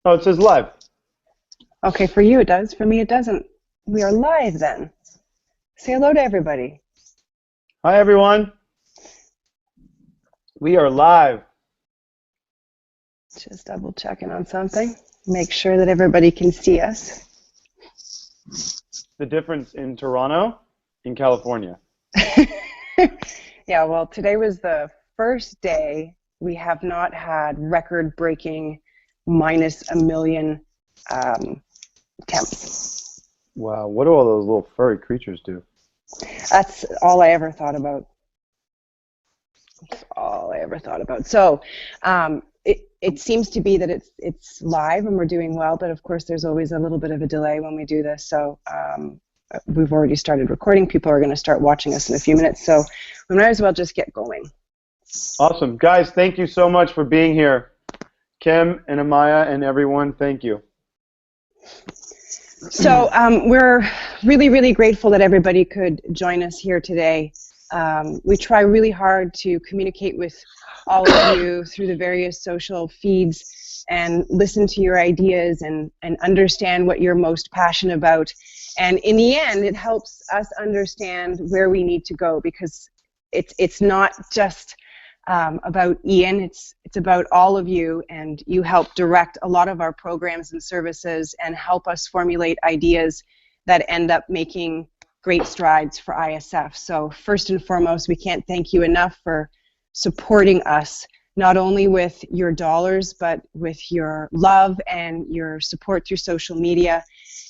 Oh, it says live. Okay, for you it does. For me it doesn't. We are live then. Say hello to everybody. Hi, everyone. We are live. Just double checking on something. Make sure that everybody can see us. The difference in Toronto, in California. Yeah, well, today was the first day we have not had record-breaking -1 million temps. Wow, what do all those little furry creatures do? That's all I ever thought about. That's all I ever thought about. So it seems to be that it's live and we're doing well, but of course there's always a little bit of a delay when we do this. So we've already started recording. People are going to start watching us in a few minutes, so we might as well just get going. Awesome. Guys, thank you so much for being here. Kim and Amaya and everyone, thank you. So we're really, really grateful that everybody could join us here today. We try really hard to communicate with all of you through the various social feeds and listen to your ideas and understand what you're most passionate about. And in the end, it helps us understand where we need to go, because it's not just about Ian, it's about all of you, and you help direct a lot of our programs and services and help us formulate ideas that end up making great strides for ISF. So first and foremost, we can't thank you enough for supporting us, not only with your dollars, but with your love and your support through social media,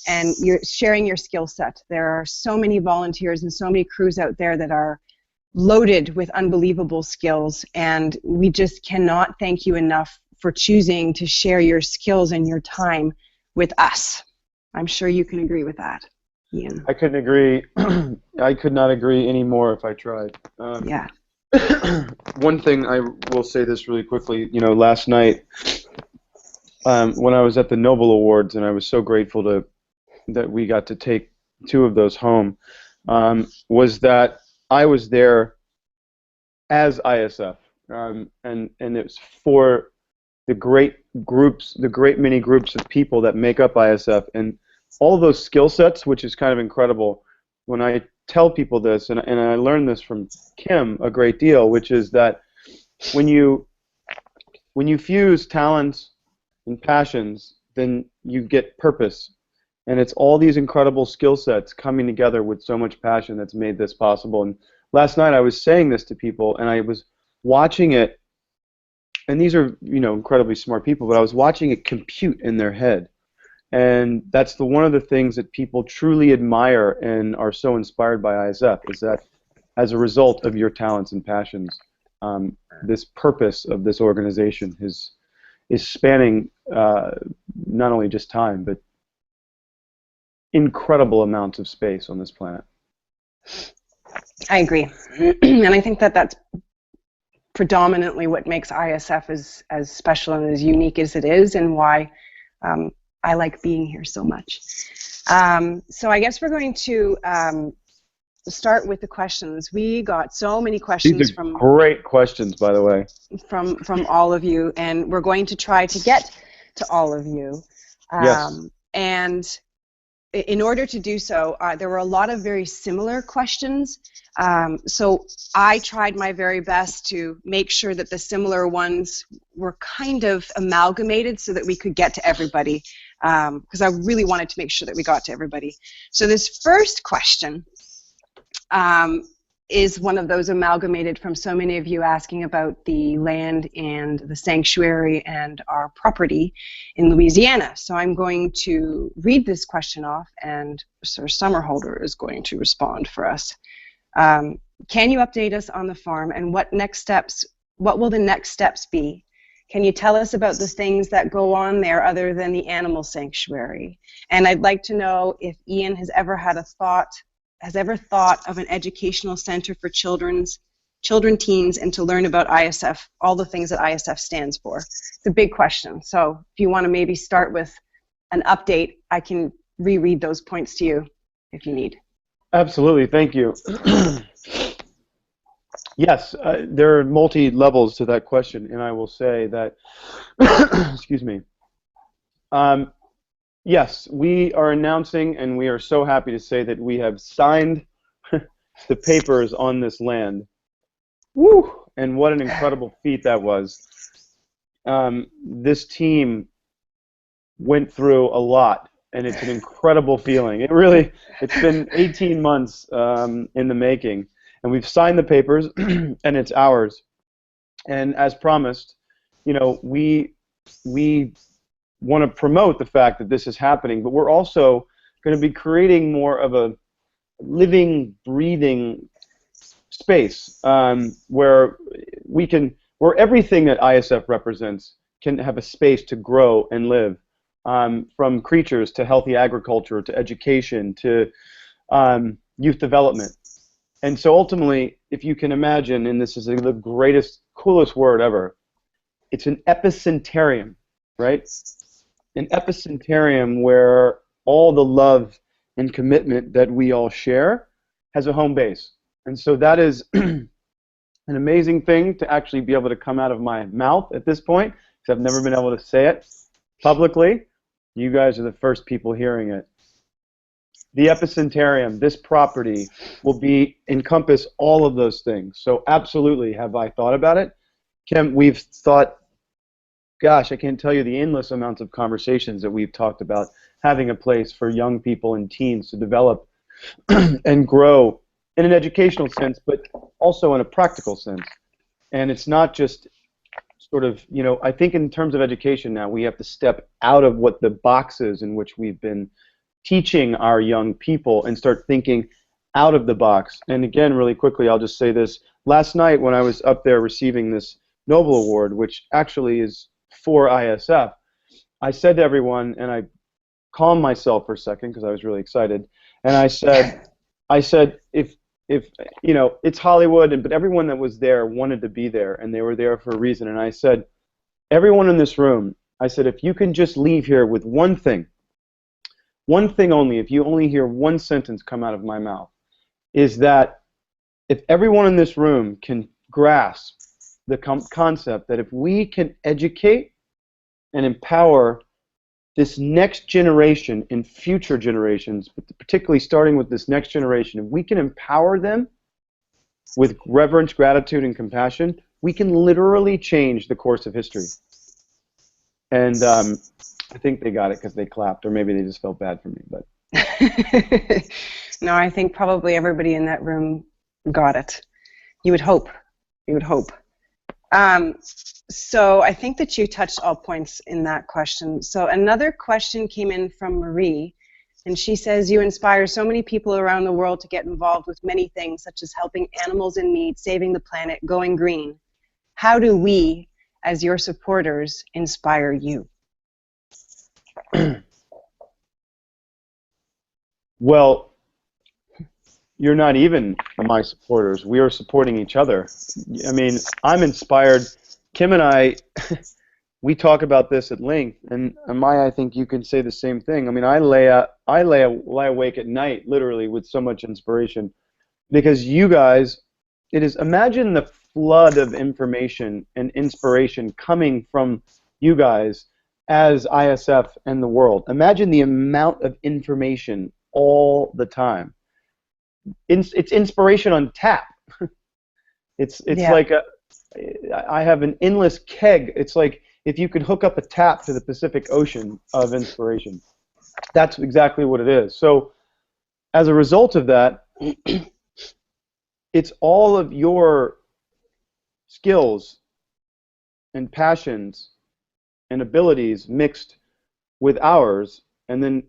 and you're sharing your skill set. There are so many volunteers and so many crews out there that are loaded with unbelievable skills, and we just cannot thank you enough for choosing to share your skills and your time with us. I'm sure you can agree with that, Ian. I couldn't agree. I could not agree any more if I tried. Yeah. One thing I will say this really quickly. You know, last night when I was at the Nobel Awards, and I was so grateful that we got to take 2 of those home, was that I was there as ISF, and it was for the great groups, the great many groups of people that make up ISF, and all of those skill sets, which is kind of incredible. When I tell people this, and I learned this from Kim a great deal, which is that when you fuse talents and passions, then you get purpose. And it's all these incredible skill sets coming together with so much passion that's made this possible. And last night I was saying this to people, and I was watching it, and these are, you know, incredibly smart people, but I was watching it compute in their head. And that's one of the things that people truly admire and are so inspired by ISF, is that as a result of your talents and passions, this purpose of this organization is spanning not only just time, but incredible amounts of space on this planet. I agree. And I think that that's predominantly what makes ISF as special and as unique as it is, and why I like being here so much. So I guess we're going to start with the questions. We got so many questions. These are great questions, by the way. From all of you, and we're going to try to get to all of you. Yes. And in order to do so, there were a lot of very similar questions. So I tried my very best to make sure that the similar ones were kind of amalgamated so that we could get to everybody, because I really wanted to make sure that we got to everybody. So this first question is one of those amalgamated from so many of you asking about the land and the sanctuary and our property in Louisiana. So I'm going to read this question off, and Sir Summerholder is going to respond for us. Can you update us on the farm, and what will the next steps be? Can you tell us about the things that go on there other than the animal sanctuary? And I'd like to know if Ian has ever thought of an educational center for children, teens, and to learn about ISF, all the things that ISF stands for. It's a big question. So if you want to maybe start with an update, I can reread those points to you if you need. Absolutely, thank you. Yes, there are multi-levels to that question, and I will say that, excuse me, um, yes, we are announcing, and we are so happy to say that we have signed the papers on this land. Woo! And what an incredible feat that was. This team went through a lot, and it's an incredible feeling. It's been 18 months in the making, and we've signed the papers, and it's ours. And as promised, we want to promote the fact that this is happening, but we're also going to be creating more of a living, breathing space where where everything that ISF represents can have a space to grow and live, from creatures to healthy agriculture to education to youth development. And so ultimately, if you can imagine, and this is the greatest, coolest word ever, it's an epicenterium, right? An epicenterium where all the love and commitment that we all share has a home base. And so that is an amazing thing to actually be able to come out of my mouth at this point, because I've never been able to say it publicly. You guys are the first people hearing it. The epicenterium, this property, will encompass all of those things. So absolutely, have I thought about it? Kim, we've thought, gosh, I can't tell you the endless amounts of conversations that we've talked about having a place for young people and teens to develop and grow in an educational sense, but also in a practical sense. And it's not just sort of, I think in terms of education now, we have to step out of what the boxes in which we've been teaching our young people and start thinking out of the box. And again, really quickly, I'll just say this. Last night when I was up there receiving this Nobel Award, which actually is for ISF, I said to everyone, and I calmed myself for a second because I was really excited, and I said, if it's Hollywood, but everyone that was there wanted to be there, and they were there for a reason. And I said, everyone in this room, I said, if you can just leave here with one thing only, if you only hear one sentence come out of my mouth, is that if everyone in this room can grasp the concept that if we can educate and empower this next generation and future generations, but particularly starting with this next generation, if we can empower them with reverence, gratitude, and compassion, we can literally change the course of history. And I think they got it because they clapped, or maybe they just felt bad for me. But no, I think probably everybody in that room got it. You would hope. You would hope. So I think that you touched all points in that question. So another question came in from Marie, and she says, you inspire so many people around the world to get involved with many things, such as helping animals in need, saving the planet, going green. How do we, as your supporters, inspire you? Well, you're not even my supporters. We are supporting each other. I mean, I'm inspired. Kim and I, we talk about this at length, and Maya, I think you can say the same thing. I mean, I lie awake at night, literally, with so much inspiration, because you guys, imagine the flood of information and inspiration coming from you guys as ISF and the world. Imagine the amount of information all the time. It's inspiration on tap. It's like I have an endless keg. It's like if you could hook up a tap to the Pacific Ocean of inspiration. That's exactly what it is. So as a result of that, it's all of your skills and passions and abilities mixed with ours, and then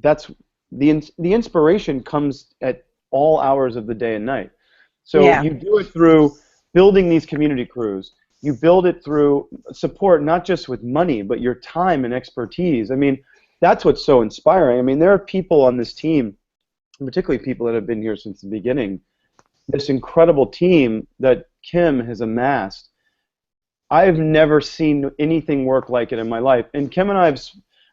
that's the inspiration comes at all hours of the day and night. So you do it through building these community crews. You build it through support, not just with money, but your time and expertise. I mean, that's what's so inspiring. I mean, there are people on this team, particularly people that have been here since the beginning, this incredible team that Kim has amassed. I've never seen anything work like it in my life. And Kim and I have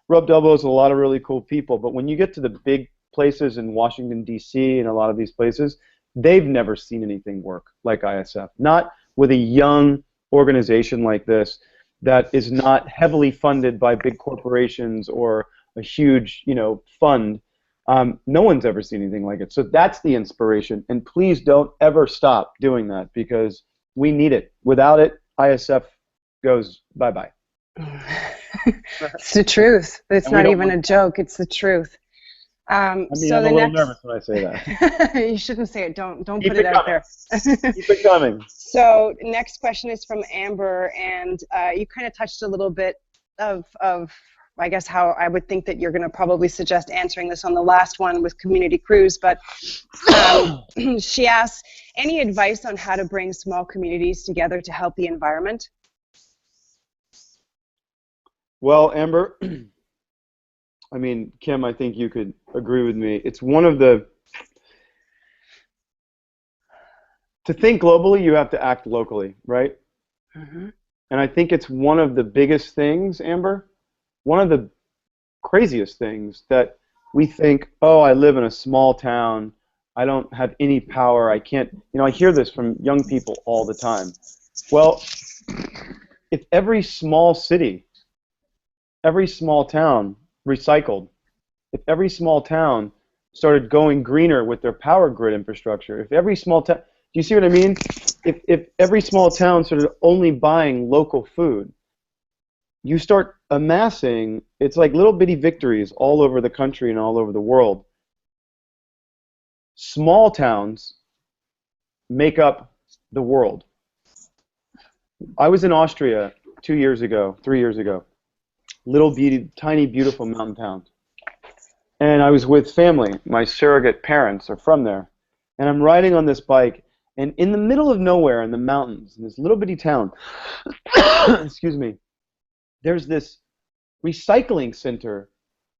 rubbed elbows with a lot of really cool people, but when you get to the big places in Washington, D.C. and a lot of these places, they've never seen anything work like ISF. Not with a young organization like this that is not heavily funded by big corporations or a huge, fund. No one's ever seen anything like it. So that's the inspiration. And please don't ever stop doing that, because we need it. Without it, ISF goes bye-bye. It's the truth. It's not even a joke. It's the truth. I'm a little nervous when I say that. You shouldn't say it. Don't put it out there. Keep it coming. So next question is from Amber, and you kind of touched a little bit of I guess how I would think that you're going to probably suggest answering this on the last one with community crews, but she asks, any advice on how to bring small communities together to help the environment? Well, Amber, I mean, Kim, I think you could agree with me. It's one of the, to think globally, you have to act locally, right? Mm-hmm. And I think it's one of the biggest things, Amber, one of the craziest things, that we think, oh, I live in a small town, I don't have any power, I can't, I hear this from young people all the time. Well, if every small city, every small town recycled, if every small town started going greener with their power grid infrastructure, if every small town, do you see what I mean? If every small town started only buying local food, you start amassing, it's like little bitty victories all over the country and all over the world. Small towns make up the world. I was in Austria 3 years ago, little tiny beautiful mountain towns. And I was with family. My surrogate parents are from there. And I'm riding on this bike, and in the middle of nowhere in the mountains, in this little bitty town, excuse me, there's this recycling center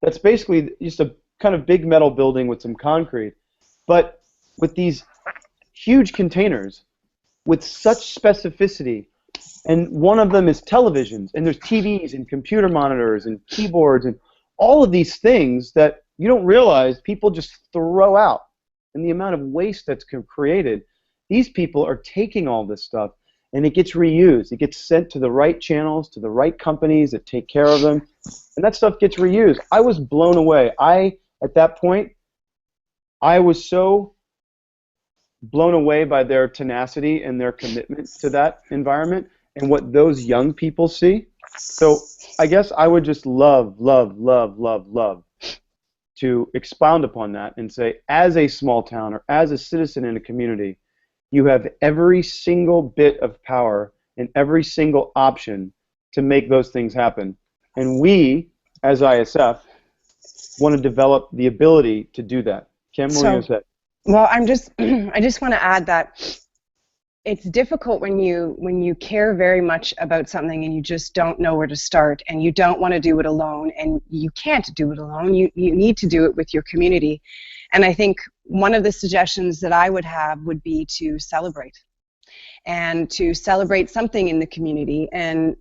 that's basically just a kind of big metal building with some concrete, but with these huge containers with such specificity. And one of them is televisions, and there's TVs and computer monitors and keyboards and all of these things that you don't realize people just throw out. And the amount of waste that's created, these people are taking all this stuff, and it gets reused. It gets sent to the right channels, to the right companies that take care of them, and that stuff gets reused. I was blown away. At that point, I was so blown away by their tenacity and their commitment to that environment and what those young people see. So I guess I would just love to expound upon that and say, as a small town or as a citizen in a community, you have every single bit of power and every single option to make those things happen. And we, as ISF, want to develop the ability to do that. Kim, what are you going to say? Well, I just want to add that it's difficult when you care very much about something and you just don't know where to start, and you don't want to do it alone, and you can't do it alone. You need to do it with your community. And I think one of the suggestions that I would have would be to celebrate, and to celebrate something in the community. And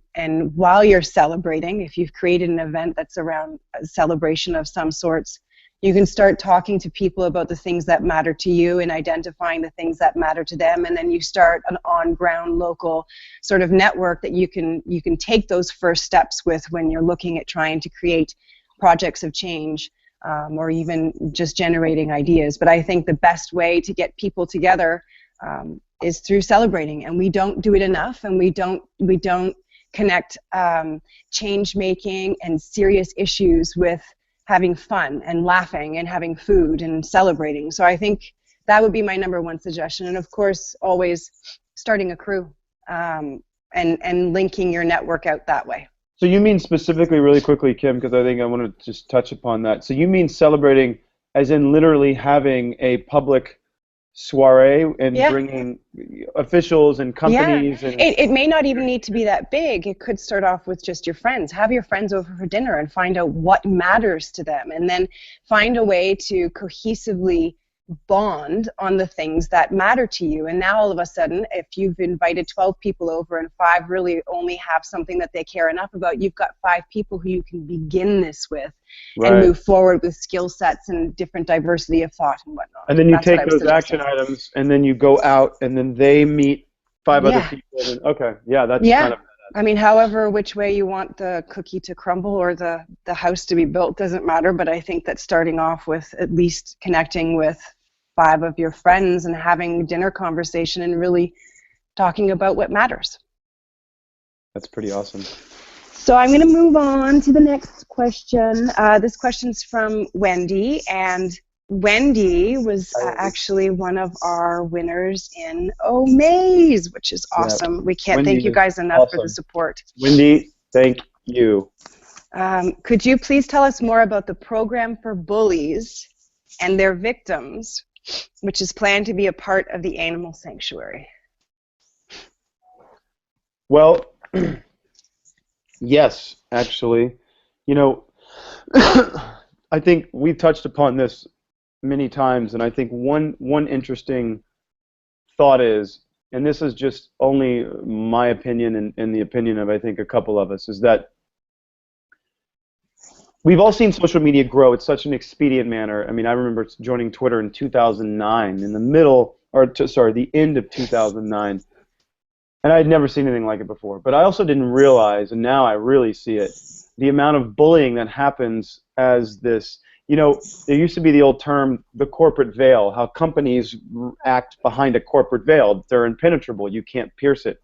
while you're celebrating, if you've created an event that's around a celebration of some sorts, you can start talking to people about the things that matter to you and identifying the things that matter to them, and then you start an on-ground local sort of network that you can take those first steps with when you're looking at trying to create projects of change, or even just generating ideas. But I think the best way to get people together is through celebrating, and we don't do it enough, and we don't connect change making and serious issues with having fun and laughing and having food and celebrating. So I think that would be my number one suggestion. And of course, always starting a crew and linking your network out that way. So you mean specifically, really quickly, Kim, because I think I want to just touch upon that. So you mean celebrating as in literally having a public soiree and bringing officials and companies? Yeah. It may not even need to be that big. It could start off with just your friends. Have your friends over for dinner and find out what matters to them, and then find a way to cohesively bond on the things that matter to you. And now all of a sudden, if you've invited 12 people over and 5 really only have something that they care enough about, you've got 5 people who you can begin this with and move forward with skill sets and different diversity of thought and whatnot. And then you take those action items and then you go out and then they meet 5 other people. And, okay, yeah, that's kind of... I mean, however, which way you want the cookie to crumble or the house to be built doesn't matter, but I think that starting off with at least connecting with 5 of your friends and having dinner conversation and really talking about what matters. That's pretty awesome. So I'm going to move on to the next question. This question's from Wendy, and Wendy was actually one of our winners in Omaze, which is awesome. We can't thank you guys enough for the support. Wendy, thank you. Could you please tell us more about the program for bullies and their victims, which is planned to be a part of the animal sanctuary? Well, yes, actually. You know, I think we've touched upon this many times, and I think one interesting thought is, and this is just only my opinion and the opinion of I think a couple of us, is that we've all seen social media grow at such an expedient manner. I mean, I remember joining Twitter in 2009, in the middle, or sorry, the end of 2009, and I had never seen anything like it before. But I also didn't realize, and now I really see it, the amount of bullying that happens as this. You know, there used to be the old term, the corporate veil, how companies act behind a corporate veil. They're impenetrable. You can't pierce it.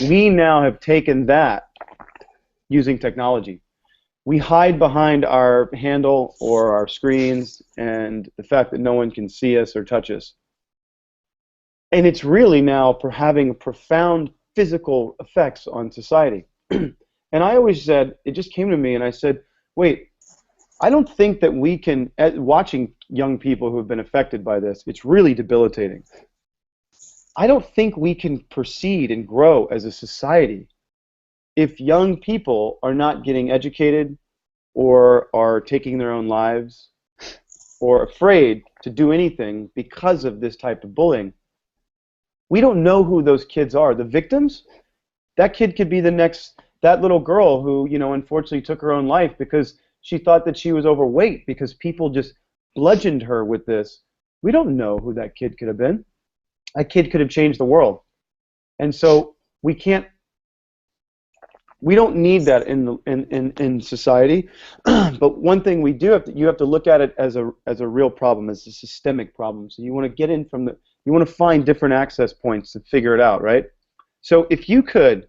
We now have taken that using technology. We hide behind our handle or our screens and the fact that no one can see us or touch us. And it's really now having profound physical effects on society. And I always said, it just came to me and I said, wait, I don't think that we can, watching young people who have been affected by this, it's really debilitating. I don't think we can proceed and grow as a society if young people are not getting educated or are taking their own lives or afraid to do anything because of this type of bullying. We don't know who those kids are. The victims, that kid could be the next, that little girl who, you know, unfortunately took her own life because she thought that she was overweight because people just bludgeoned her with this. We don't know who that kid could have been. That kid could have changed the world. And so we don't need that in society. But one thing we do have to, you have to look at it as a real problem, as a systemic problem. So you want to get in from the, you want to find different access points to figure it out, right? So if you could,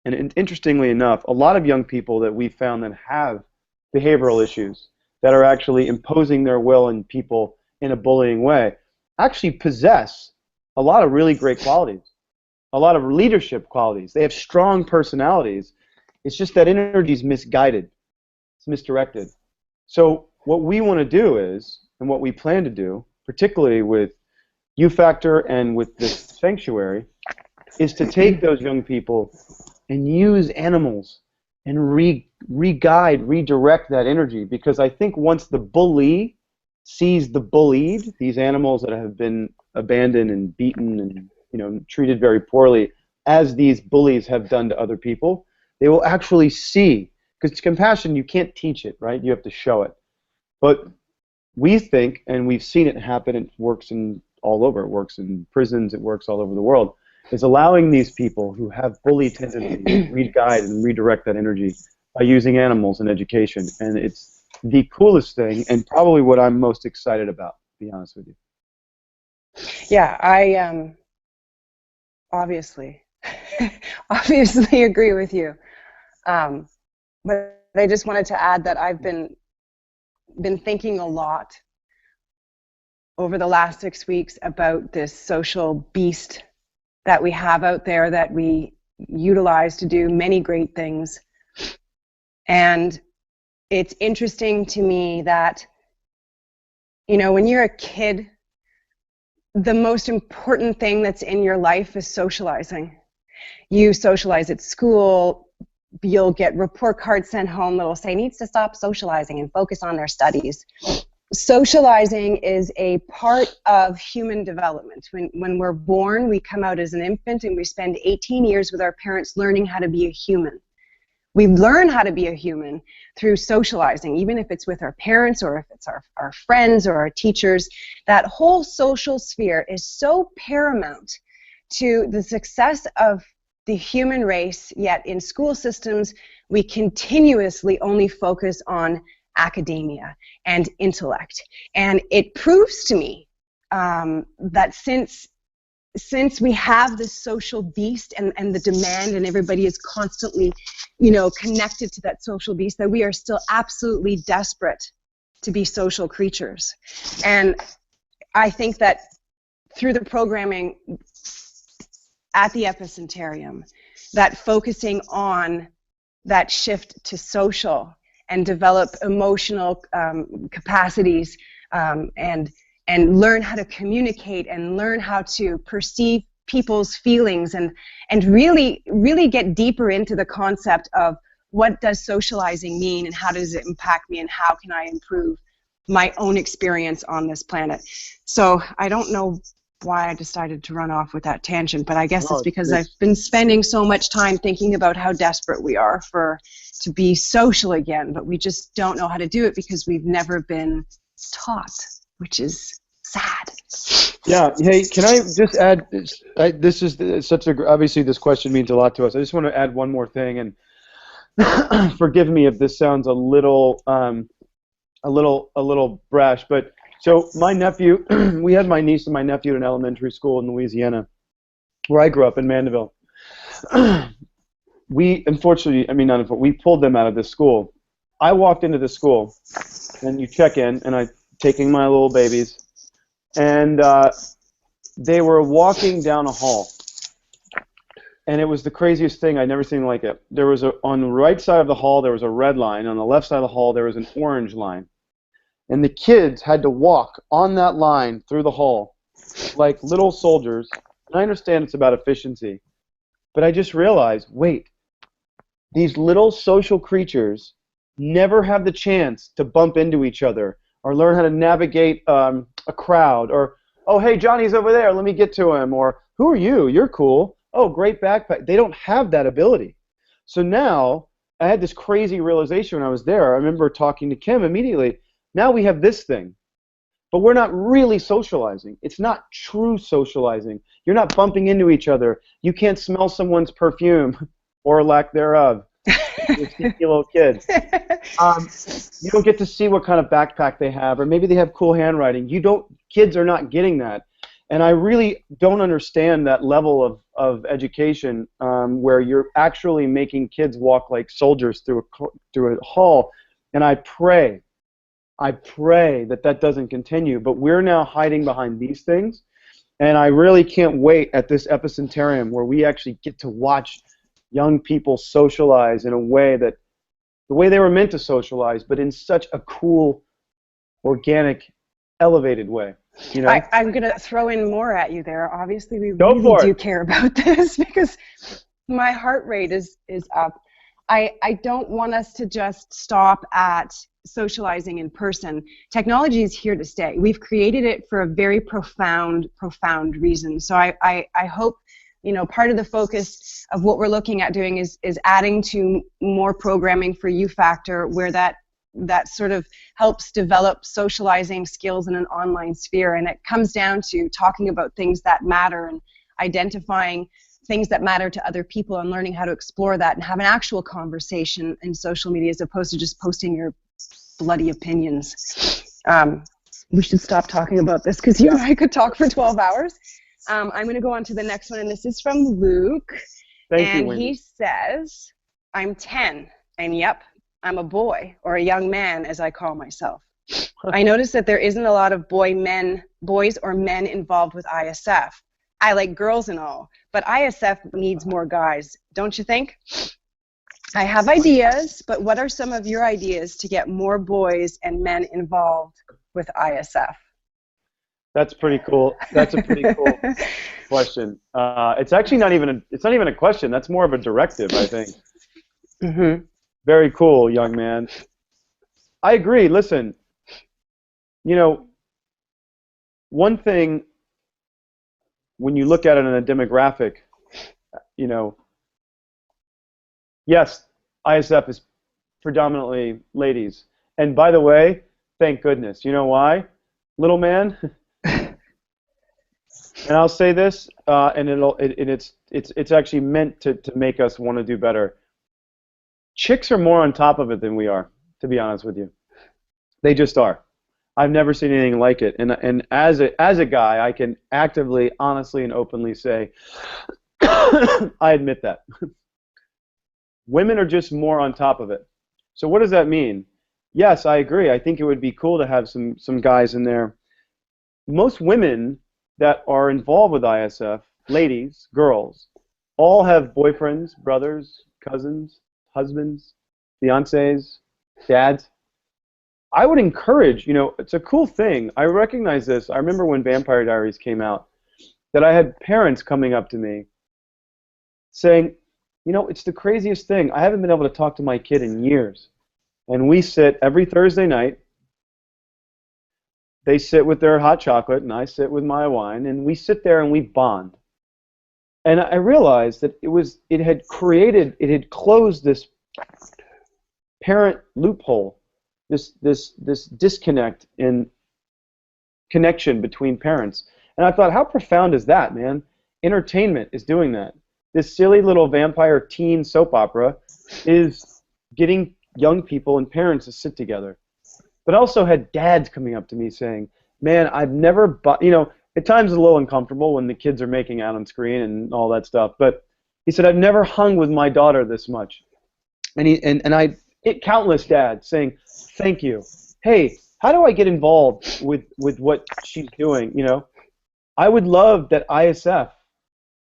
and interestingly enough, a lot of young people that we found that have behavioral issues that are actually imposing their will on people in a bullying way actually possess a lot of really great qualities, a lot of leadership qualities. They have strong personalities. It's just that energy is misguided. It's misdirected. So what we want to do is, and what we plan to do, particularly with U-Factor and with this sanctuary, is to take those young people and use animals and re-guide, redirect that energy. Because I think once the bully sees the bullied, these animals that have been abandoned and beaten and, you know, treated very poorly, as these bullies have done to other people, they will actually see. Because compassion, you can't teach it, right? You have to show it. But we think, and we've seen it happen, it works in all over. It works in prisons, it works all over the world, is allowing these people who have bully tendencies re-guide and redirect that energy by using animals in education. And it's the coolest thing and probably what I'm most excited about, to be honest with you. Yeah, I obviously agree with you. But I just wanted to add that I've been thinking a lot over the last 6 weeks about this social beast that we have out there that we utilize to do many great things. And it's interesting to me that, you know, when you're a kid, the most important thing that's in your life is socializing. You socialize at school, you'll get report cards sent home that'll say needs to stop socializing and focus on their studies. socializing is a part of human development. When we're born, we come out as an infant and we spend 18 years with our parents learning how to be a human. We learn how to be a human through socializing, even if it's with our parents or if it's our friends or our teachers. That whole social sphere is so paramount to the success of the human race, yet in school systems, we continuously only focus on academia and intellect. And it proves to me that since we have this social beast and the demand, and everybody is constantly, connected to that social beast, that we are still absolutely desperate to be social creatures. And I think that through the programming at the Epicentarium, that focusing on that shift to social and develop emotional capacities and learn how to communicate and learn how to perceive people's feelings and really get deeper into the concept of what does socializing mean and how does it impact me and how can I improve my own experience on this planet. So I don't know why I decided to run off with that tangent, but I guess it's because I've been spending so much time thinking about how desperate we are to be social again, but we just don't know how to do it because we've never been taught, which is sad. Yeah. Hey, can I just add? This is obviously this question means a lot to us. I just want to add one more thing, and forgive me if this sounds a little brash, but so my nephew, we had my niece and my nephew at an elementary school in Louisiana, where I grew up in Mandeville. We pulled them out of this school. I walked into the school, and you check in, and I taking my little babies. And they were walking down a hall, and it was the craziest thing. I'd never seen like it. There was on the right side of the hall, there was a red line. On the left side of the hall, there was an orange line. And the kids had to walk on that line through the hall like little soldiers. And I understand it's about efficiency, but I just realized, wait, these little social creatures never have the chance to bump into each other or learn how to navigate a crowd, or, oh, hey, Johnny's over there, let me get to him, or, who are you? You're cool. Oh, great backpack. They don't have that ability. So now I had this crazy realization when I was there. I remember talking to Kim immediately. Now we have this thing, but we're not really socializing. It's not true socializing. You're not bumping into each other. You can't smell someone's perfume, or lack thereof. You're sneaky little kids. You don't get to see what kind of backpack they have, or maybe they have cool handwriting. Kids are not getting that. And I really don't understand that level of education where you're actually making kids walk like soldiers through a hall. And I pray that doesn't continue. But we're now hiding behind these things. And I really can't wait at this Epicentarium where we actually get to watch young people socialize in a way that the way they were meant to socialize, but in such a cool, organic, elevated way. I'm going to throw in more at you there. Obviously, we really do care about this because my heart rate is up. I don't want us to just stop at socializing in person. Technology is here to stay. We've created it for a very profound reason. So I hope, part of the focus of what we're looking at doing is adding to more programming for U-Factor, where that sort of helps develop socializing skills in an online sphere. And it comes down to talking about things that matter and identifying things that matter to other people and learning how to explore that and have an actual conversation in social media as opposed to just posting your bloody opinions. We should stop talking about this because you and I could talk for 12 hours. I'm going to go on to the next one, and this is from Luke. Thank you, Wendy. He says, I'm 10, and yep, I'm a boy, or a young man, as I call myself. I noticed that there isn't a lot of boys or men involved with ISF. I like girls and all, but ISF needs more guys, don't you think? I have ideas, but what are some of your ideas to get more boys and men involved with ISF? That's pretty cool. That's a pretty cool question. It's actually not even a question. That's more of a directive, I think. Mm-hmm. Very cool, young man. I agree. Listen, you know, one thing when you look at it in a demographic, you know, yes, ISF is predominantly ladies. And by the way, thank goodness. You know why, little man? And I'll say this, and it's actually meant to make us want to do better. Chicks are more on top of it than we are, to be honest with you. They just are. I've never seen anything like it. And as a guy, I can actively, honestly, and openly say, I admit that. Women are just more on top of it. So what does that mean? Yes, I agree. I think it would be cool to have some guys in there. Most women that are involved with ISF, ladies, girls, all have boyfriends, brothers, cousins, husbands, fiancés, dads. I would encourage, you know, it's a cool thing. I recognize this. I remember when Vampire Diaries came out, that I had parents coming up to me saying, you know, it's the craziest thing. I haven't been able to talk to my kid in years. And we sit every Thursday night. They sit with their hot chocolate, and I sit with my wine, and we sit there and we bond. And I realized that it had closed this parent loophole, this disconnect in connection between parents. And I thought, how profound is that, man? Entertainment is doing that. This silly little vampire teen soap opera is getting young people and parents to sit together. But I also had dads coming up to me saying, man, I've never, you know, at times it's a little uncomfortable when the kids are making out on screen and all that stuff, but he said, I've never hung with my daughter this much. And I hit countless dads saying, thank you. Hey, how do I get involved with what she's doing, you know? I would love that ISF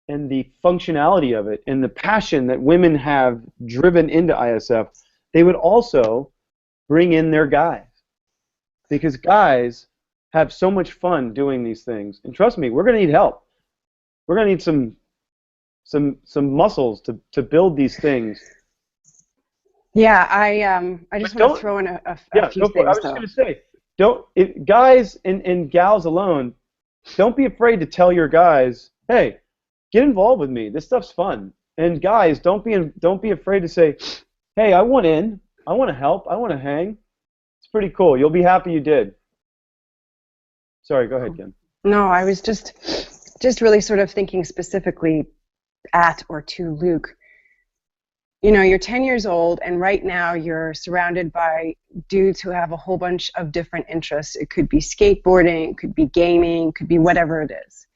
and the functionality of it and the passion that women have driven into ISF, they would also bring in their guys. Because guys have so much fun doing these things, and trust me, we're going to need help. We're going to need some muscles to build these things. Yeah, I just want to throw in a few things. I was just going to say, guys and gals alone, don't be afraid to tell your guys, hey, get involved with me. This stuff's fun. And guys, don't be afraid to say, hey, I want in. I want to help. I want to hang. Pretty cool. You'll be happy you did. Sorry, go ahead, Ken. No, I was just really sort of thinking specifically at or to Luke. You know, you're 10 years old, and right now you're surrounded by dudes who have a whole bunch of different interests. It could be skateboarding, it could be gaming, it could be whatever it is.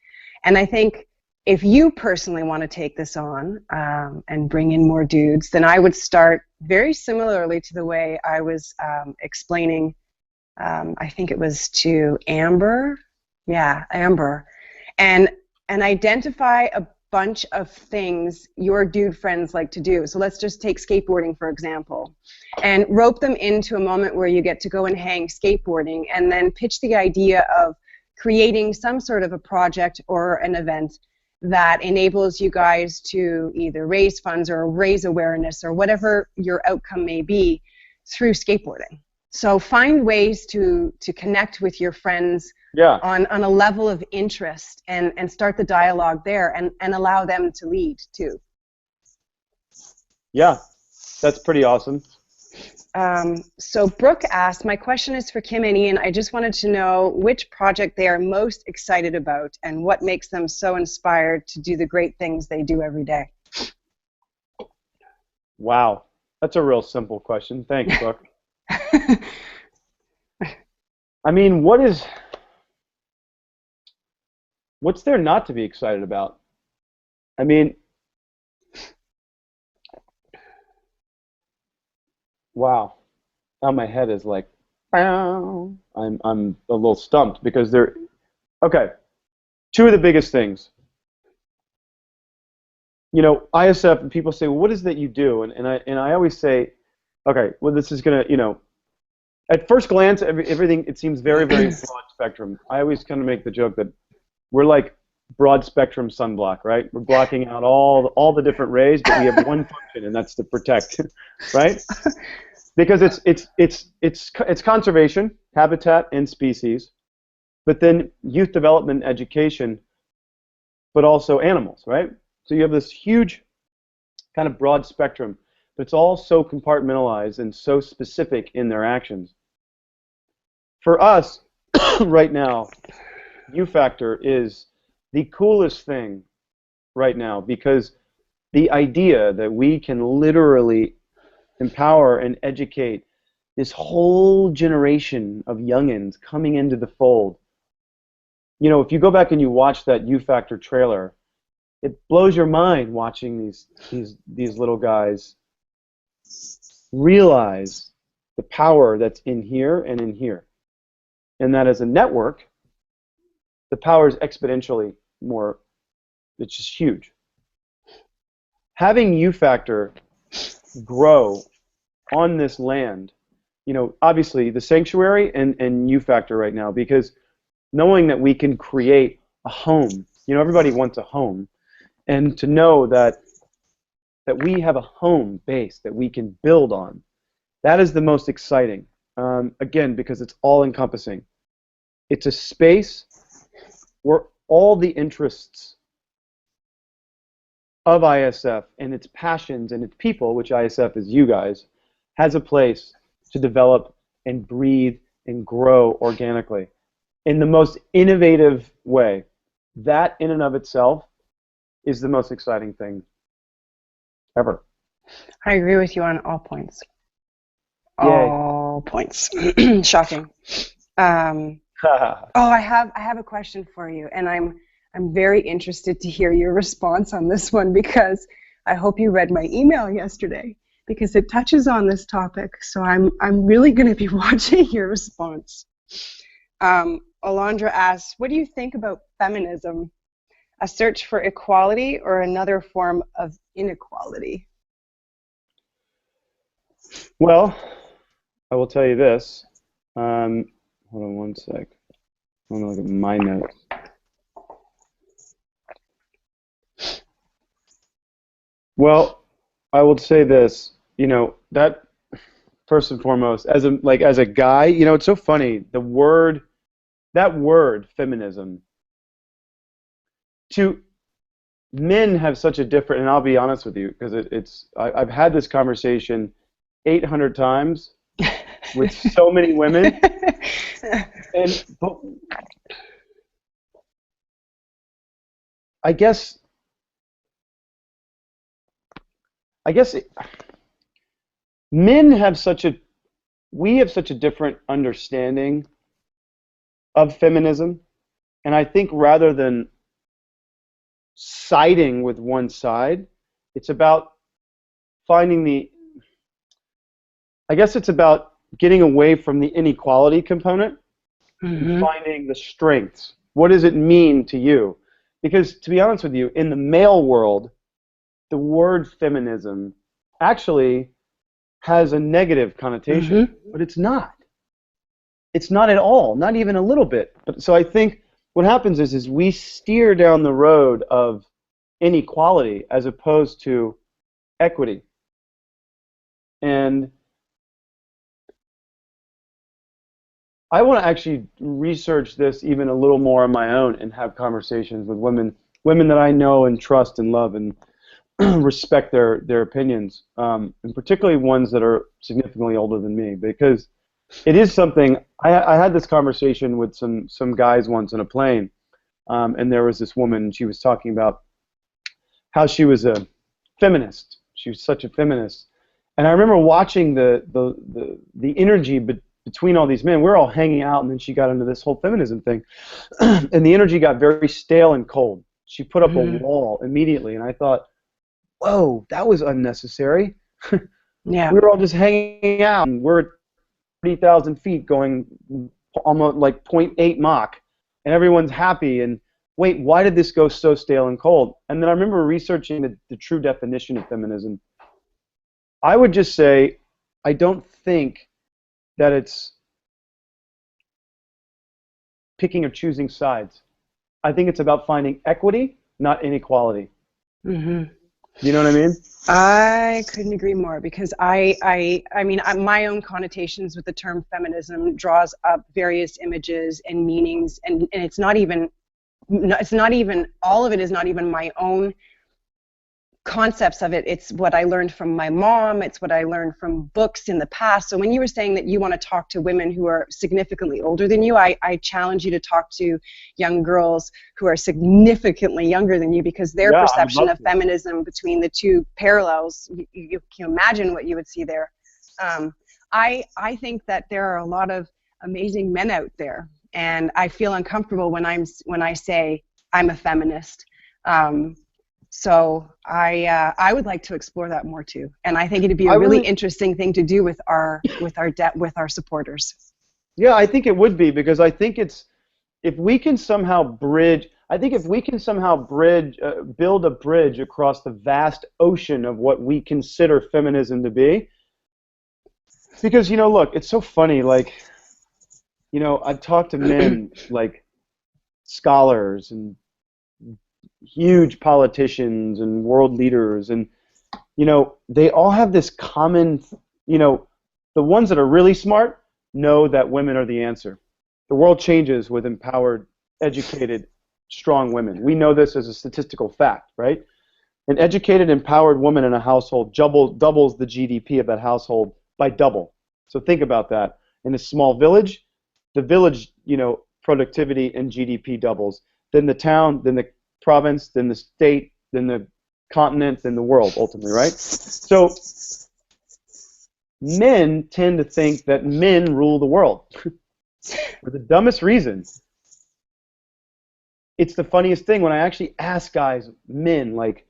And I think if you personally want to take this on and bring in more dudes, then I would start very similarly to the way I was explaining, I think it was to Amber. Yeah, Amber. And identify a bunch of things your dude friends like to do. So let's just take skateboarding, for example, and rope them into a moment where you get to go and hang skateboarding, and then pitch the idea of creating some sort of a project or an event that enables you guys to either raise funds or raise awareness or whatever your outcome may be through skateboarding. So find ways to connect with your friends on a level of interest and start the dialogue there and allow them to lead too. Yeah, that's pretty awesome. So Brooke asked, my question is for Kim and Ian. I just wanted to know which project they are most excited about and what makes them so inspired to do the great things they do every day. Wow, that's a real simple question. Thanks, Brooke. I mean, what's there not to be excited about? I mean, wow. Now my head is like, I'm a little stumped because okay, two of the biggest things. You know, ISF, and people say, well, what is that you do? And I always say, okay, well, this is going to, you know, at first glance, everything, it seems very, very broad spectrum. I always kind of make the joke that we're like broad spectrum sunblock, right? We're blocking out all the different rays, but we have one function, and that's to protect, right? because it's conservation, habitat, and species, but then youth development, education, but also animals, right? So you have this huge kind of broad spectrum, but it's all so compartmentalized and so specific in their actions. For us, right now, U-Factor is the coolest thing right now because the idea that we can literally empower and educate this whole generation of youngins coming into the fold. You know, if you go back and you watch that U-Factor trailer, it blows your mind watching these little guys realize the power that's in here and in here. And that as a network, the power is exponentially more, it's just huge. Having U-Factor grow on this land, you know, obviously the sanctuary and U-Factor right now, because knowing that we can create a home, you know, everybody wants a home, and to know that we have a home base that we can build on, that is the most exciting. Again, because it's all encompassing. It's a space where all the interests of ISF and its passions and its people, which ISF is you guys, has a place to develop and breathe and grow organically in the most innovative way. That in and of itself is the most exciting thing ever. I agree with you on all points. Yay. All points. Shocking. I have a question for you, and I'm very interested to hear your response on this one because I hope you read my email yesterday because it touches on this topic. So I'm really going to be watching your response. Alondra asks, what do you think about feminism? A search for equality or another form of inequality? Well, I will tell you this. Hold on one sec. I want to look at my notes. Well, I will say this. You know, that first and foremost, as a guy, you know, it's so funny. That word feminism, to men have such a different, and I'll be honest with you, because I've had this conversation 800 times with so many women, but I guess men have we have such a different understanding of feminism, and I think rather than siding with one side, it's about it's about getting away from the inequality component and finding the strengths. What does it mean to you? Because to be honest with you, in the male world, the word feminism actually has a negative connotation, but it's not. It's not at all, not even a little bit. So I think what happens is we steer down the road of inequality as opposed to equity. And I want to actually research this even a little more on my own and have conversations with women that I know and trust and love and respect their opinions, and particularly ones that are significantly older than me, because it is something. I had this conversation with some guys once in a plane, and there was this woman, and she was talking about how she was a feminist. She was such a feminist, and I remember watching the energy between all these men. We're all hanging out, and then she got into this whole feminism thing, and the energy got very stale and cold. She put up a wall immediately, and I thought, whoa, that was unnecessary. Yeah. We were all just hanging out, and we're 30,000 feet going almost like 0.8 Mach, and everyone's happy, and wait, why did this go so stale and cold? And then I remember researching the true definition of feminism. I would just say, I don't think that it's picking or choosing sides. I think it's about finding equity, not inequality. You know what I mean? I couldn't agree more, because my own connotations with the term feminism draws up various images and meanings, and it's not even all of it is not even my own concepts of it. It's what I learned from my mom. It's what I learned from books in the past. So when you were saying that you want to talk to women who are significantly older than you, I challenge you to talk to young girls who are significantly younger than you, because their perception of feminism between the two parallels, you can imagine what you would see there. I think that there are a lot of amazing men out there, and I feel uncomfortable when I say I'm a feminist. So I would like to explore that more too, and I think it'd be a really interesting thing to do with our supporters. Yeah, I think it would be, because I think if we can somehow build a bridge across the vast ocean of what we consider feminism to be. Because, look, it's so funny, like, I've talked to men, like scholars and huge politicians and world leaders, and they all have this common, the ones that are really smart know that women are the answer. The world changes with empowered, educated, strong women. We know this as a statistical fact, right? An educated, empowered woman in a household doubles the GDP of that household by double. So think about that. In a small village, the village, productivity and GDP doubles. Then the town, then the province, then the state, then the continent, then the world, ultimately, right? So men tend to think that men rule the world for the dumbest reason. It's the funniest thing when I actually ask men, like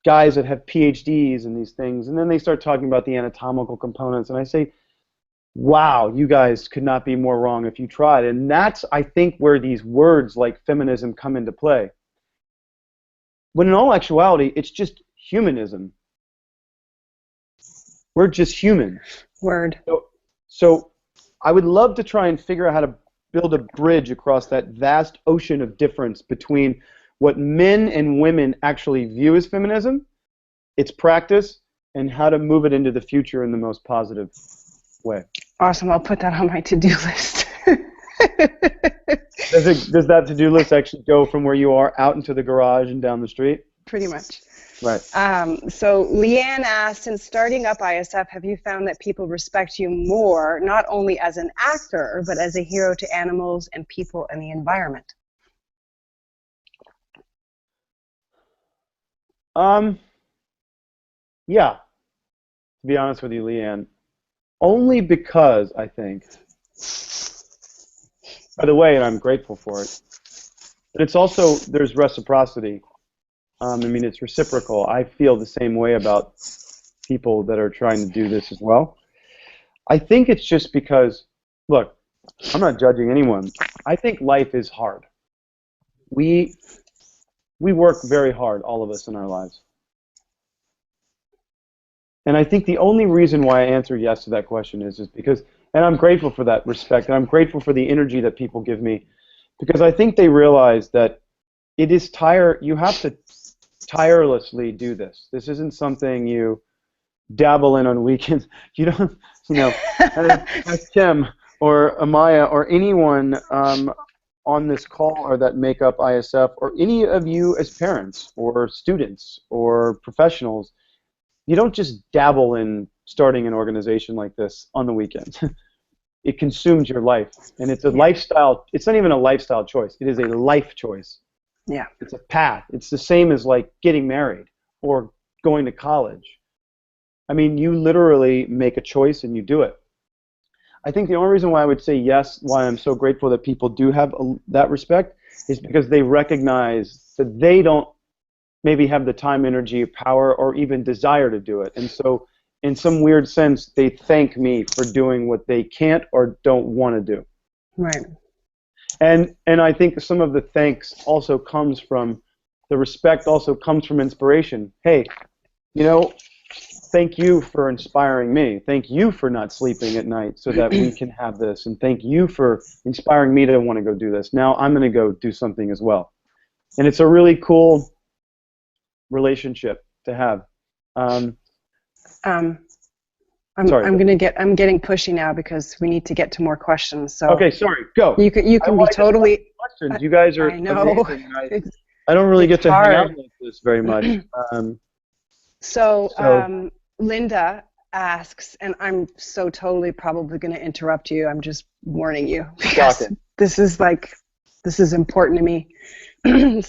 guys that have PhDs and these things, and then they start talking about the anatomical components, and I say, wow, you guys could not be more wrong if you tried. And that's, I think, where these words like feminism come into play. When in all actuality, it's just humanism. We're just human. Word. So I would love to try and figure out how to build a bridge across that vast ocean of difference between what men and women actually view as feminism, its practice, and how to move it into the future in the most positive way. Awesome. I'll put that on my to-do list. Does that to-do list actually go from where you are out into the garage and down the street? Pretty much. Right. So Leanne asked, since starting up ISF, have you found that people respect you more, not only as an actor, but as a hero to animals and people and the environment? Yeah, to be honest with you, Leanne, only because I think, by the way, and I'm grateful for it, but it's also, there's reciprocity. I mean, it's reciprocal. I feel the same way about people that are trying to do this as well. I think it's just because, look, I'm not judging anyone. I think life is hard. We work very hard, all of us in our lives. And I think the only reason why I answer yes to that question is because, and I'm grateful for that respect, and I'm grateful for the energy that people give me, because I think they realize that it is you have to tirelessly do this. This isn't something you dabble in on weekends. You don't, as Tim or Amaya or anyone on this call or that make up ISF, or any of you as parents or students or professionals, you don't just dabble in starting an organization like this on the weekends. It consumes your life, and it's a lifestyle. It's not even a lifestyle choice. It is a life choice. Yeah. It's a path. It's the same as like getting married or going to college. I mean, you literally make a choice and you do it. I think the only reason why I would say yes, why I'm so grateful that people do have that respect, is because they recognize that they don't maybe have the time, energy, power, or even desire to do it. And so in some weird sense, they thank me for doing what they can't or don't want to do. Right. And I think some of the thanks also comes from, the respect also comes from inspiration. Hey, thank you for inspiring me. Thank you for not sleeping at night so that we can have this. And thank you for inspiring me to want to go do this. Now I'm going to go do something as well. And it's a really cool relationship. to have. I'm Sorry. I'm getting pushy now because we need to get to more questions. So okay, sorry. Go. you can be totally. Questions. You guys are I know. amazing. I don't really get to hang out like this very much. So Linda asks, and I'm so totally probably going to interrupt you. I'm just warning you because this is important to me. She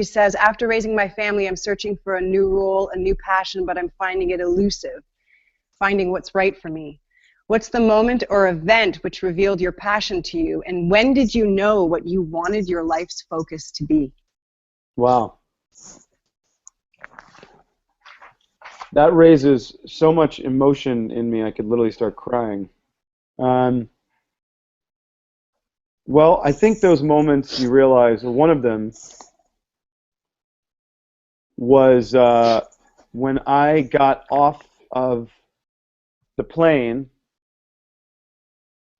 says, after raising my family, I'm searching for a new role, a new passion, but I'm finding it elusive, finding what's right for me. What's the moment or event which revealed your passion to you, and when did you know what you wanted your life's focus to be? Wow. That raises so much emotion in me, I could literally start crying. Well, I think those moments you realize, one of them was when I got off of the plane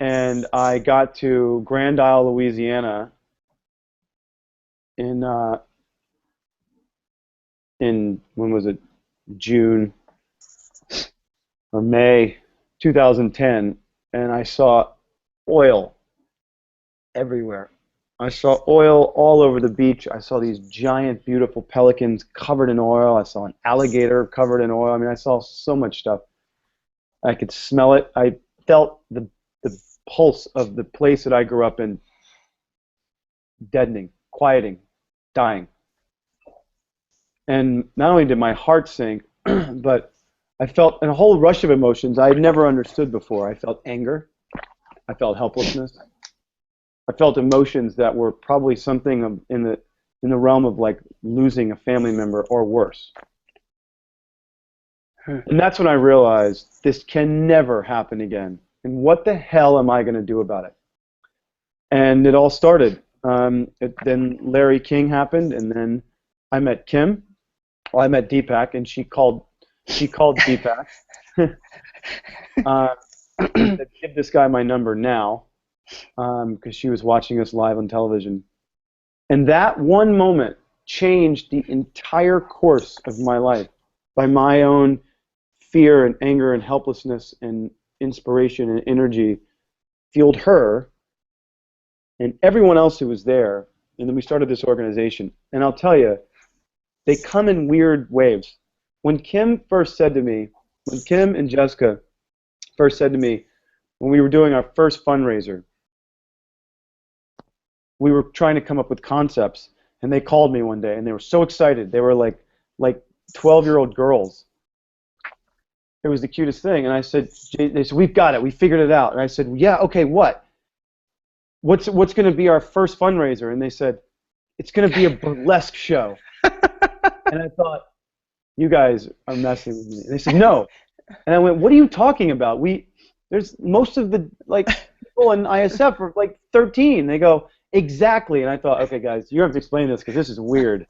and I got to Grand Isle, Louisiana in when was it? June or May 2010, and I saw oil everywhere. I saw oil all over the beach. I saw these giant, beautiful pelicans covered in oil. I saw an alligator covered in oil. I mean, I saw so much stuff. I could smell it. I felt the pulse of the place that I grew up in deadening, quieting, dying. And not only did my heart sink, but I felt a whole rush of emotions I had never understood before. I felt anger. I felt helplessness. I felt emotions that were probably something in the realm of like losing a family member or worse. And that's when I realized this can never happen again. And what the hell am I going to do about it? And it all started. Then Larry King happened, and then I met Kim. Well, I met Deepak, and she called Deepak. Said, give this guy my number now, because she was watching us live on television. And that one moment changed the entire course of my life by my own fear and anger and helplessness and inspiration and energy fueled her and everyone else who was there. And then we started this organization. And I'll tell you, they come in weird waves. When Kim and Jessica first said to me, when we were doing our first fundraiser, we were trying to come up with concepts, and they called me one day, and they were so excited. They were like 12-year-old girls. It was the cutest thing. And I said, they said, we've got it. We figured it out. And I said, yeah, okay, what? What's going to be our first fundraiser? And they said, it's going to be a burlesque show. And I thought, you guys are messing with me. And they said, no. And I went, what are you talking about? There's most of the people in ISF are like 13. They go, exactly. And I thought, okay, guys, you have to explain this because this is weird.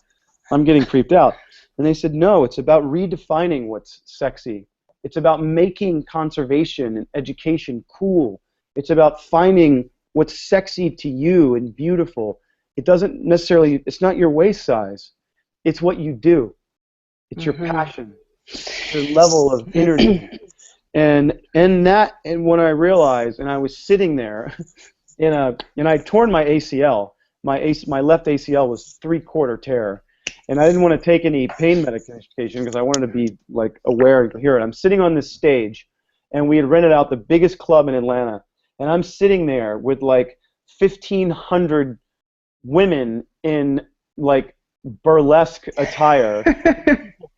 I'm getting creeped out. And they said, no, it's about redefining what's sexy. It's about making conservation and education cool. It's about finding what's sexy to you and beautiful. It doesn't necessarily, it's not your waist size. It's what you do. It's your passion, your level of energy. And when I realized, and I was sitting there, and I'd torn my ACL. My left ACL was 3/4 tear, and I didn't want to take any pain medication because I wanted to be like aware and coherent. I'm sitting on this stage, and we had rented out the biggest club in Atlanta, and I'm sitting there with like 1,500 women in like burlesque attire.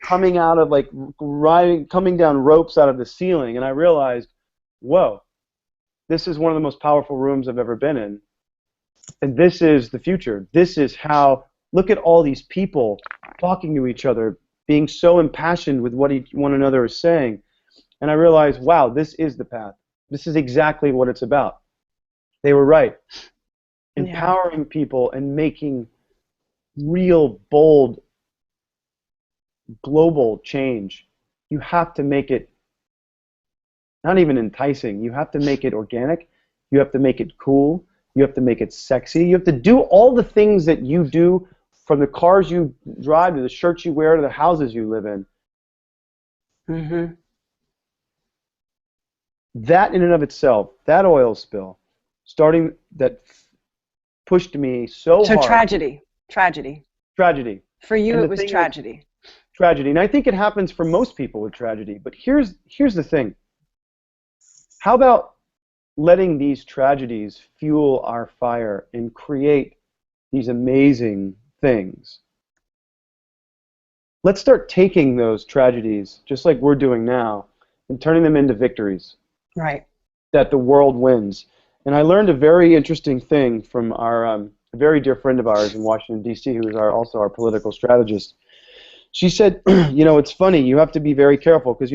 Coming out of like coming down ropes out of the ceiling, and I realized, whoa, this is one of the most powerful rooms I've ever been in, and this is the future. This is how. Look at all these people talking to each other, being so impassioned with what one another is saying, and I realized, wow, this is the path. This is exactly what it's about. They were right. Empowering people and making real, bold, global change. You have to make it not even enticing. You have to make it organic. You have to make it cool. You have to make it sexy. You have to do all the things that you do from the cars you drive to the shirts you wear to the houses you live in. Mm-hmm. That in and of itself, that oil spill, that pushed me so hard. So tragedy. Tragedy. For you, And it was tragedy. Tragedy. And I think it happens for most people with tragedy. But here's the thing. How about letting these tragedies fuel our fire and create these amazing things? Let's start taking those tragedies, just like we're doing now, and turning them into victories. Right. That the world wins. And I learned a very interesting thing from a very dear friend of ours in Washington, D.C., who is also our political strategist. She said, it's funny, you have to be very careful because,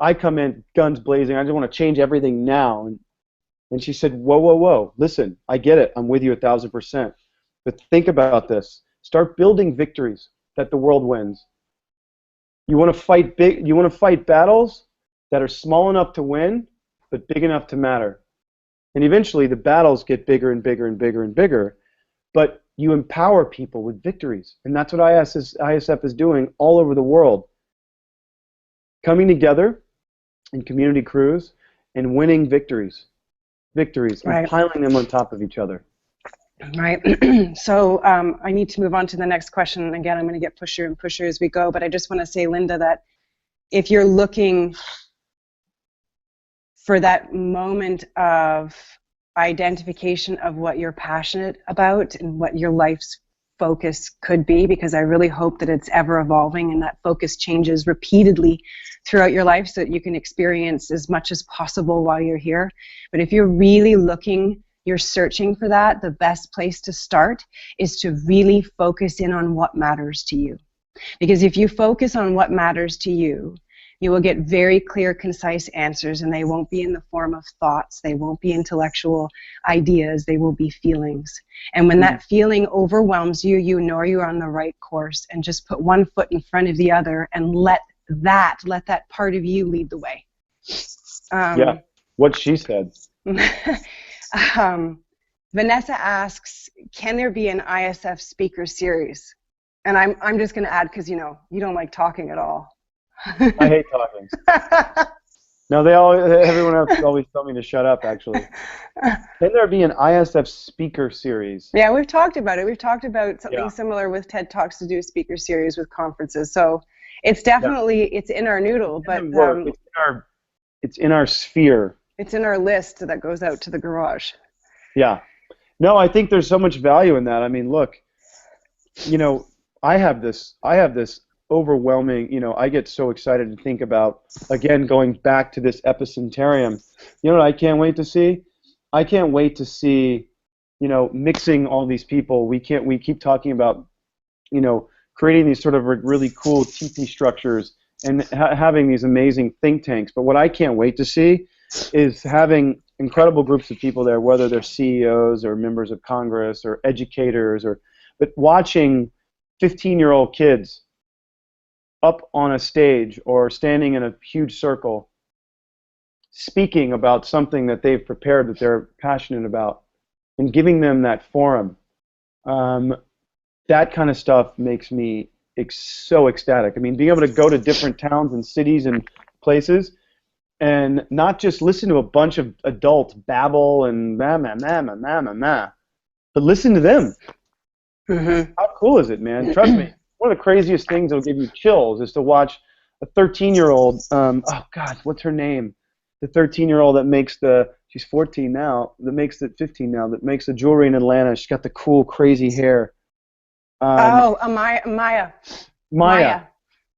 I come in guns blazing, I just want to change everything now. And she said, whoa, listen, I get it, I'm with you 1,000%. But think about this. Start building victories that the world wins. You want to fight big, you want to fight battles that are small enough to win, but big enough to matter. And eventually the battles get bigger and bigger and bigger and bigger, but you empower people with victories. And that's what ISF is doing all over the world. Coming together in community crews and winning victories. Victories, right. And piling them on top of each other. Right. So I need to move on to the next question. Again, I'm going to get pusher and pusher as we go, but I just want to say, Linda, that if you're looking for that moment of identification of what you're passionate about and what your life's focus could be, because I really hope that it's ever evolving and that focus changes repeatedly throughout your life so that you can experience as much as possible while you're here. But if you're really you're searching for that, the best place to start is to really focus in on what matters to you. Because if you focus on what matters to you, you will get very clear, concise answers, and they won't be in the form of thoughts. They won't be intellectual ideas. They will be feelings. And when that feeling overwhelms you, you know you're on the right course, and just put one foot in front of the other and let that part of you lead the way. Yeah, what she said. Vanessa asks, can there be an ISF speaker series? And I'm just going to add, because you don't like talking at all. I hate talking. No, everyone else always tell me to shut up, actually. Can there be an ISF speaker series? Yeah, we've talked about it. We've talked about something similar with TED Talks to do a speaker series with conferences. So it's definitely, it's in our noodle, but it's in our sphere. It's in our list that goes out to the garage. Yeah. No, I think there's so much value in that. I mean, look, I have this overwhelming, I get so excited to think about, again, going back to this epicentarium. You know what I can't wait to see? I can't wait to see, mixing all these people. We keep talking about, creating these sort of really cool teepee structures and having these amazing think tanks. But what I can't wait to see is having incredible groups of people there, whether they're CEOs or members of Congress or educators, but watching 15-year-old kids up on a stage or standing in a huge circle speaking about something that they've prepared that they're passionate about and giving them that forum. That kind of stuff makes me so ecstatic. I mean, being able to go to different towns and cities and places and not just listen to a bunch of adults babble and but listen to them. Mm-hmm. How cool is it, man? Trust me. One of the craziest things that'll give you chills is to watch a 13-year-old, oh God, what's her name? The 13-year-old that makes she's 14 now, that makes 15 now, that makes the jewelry in Atlanta. She's got the cool, crazy hair. Maya.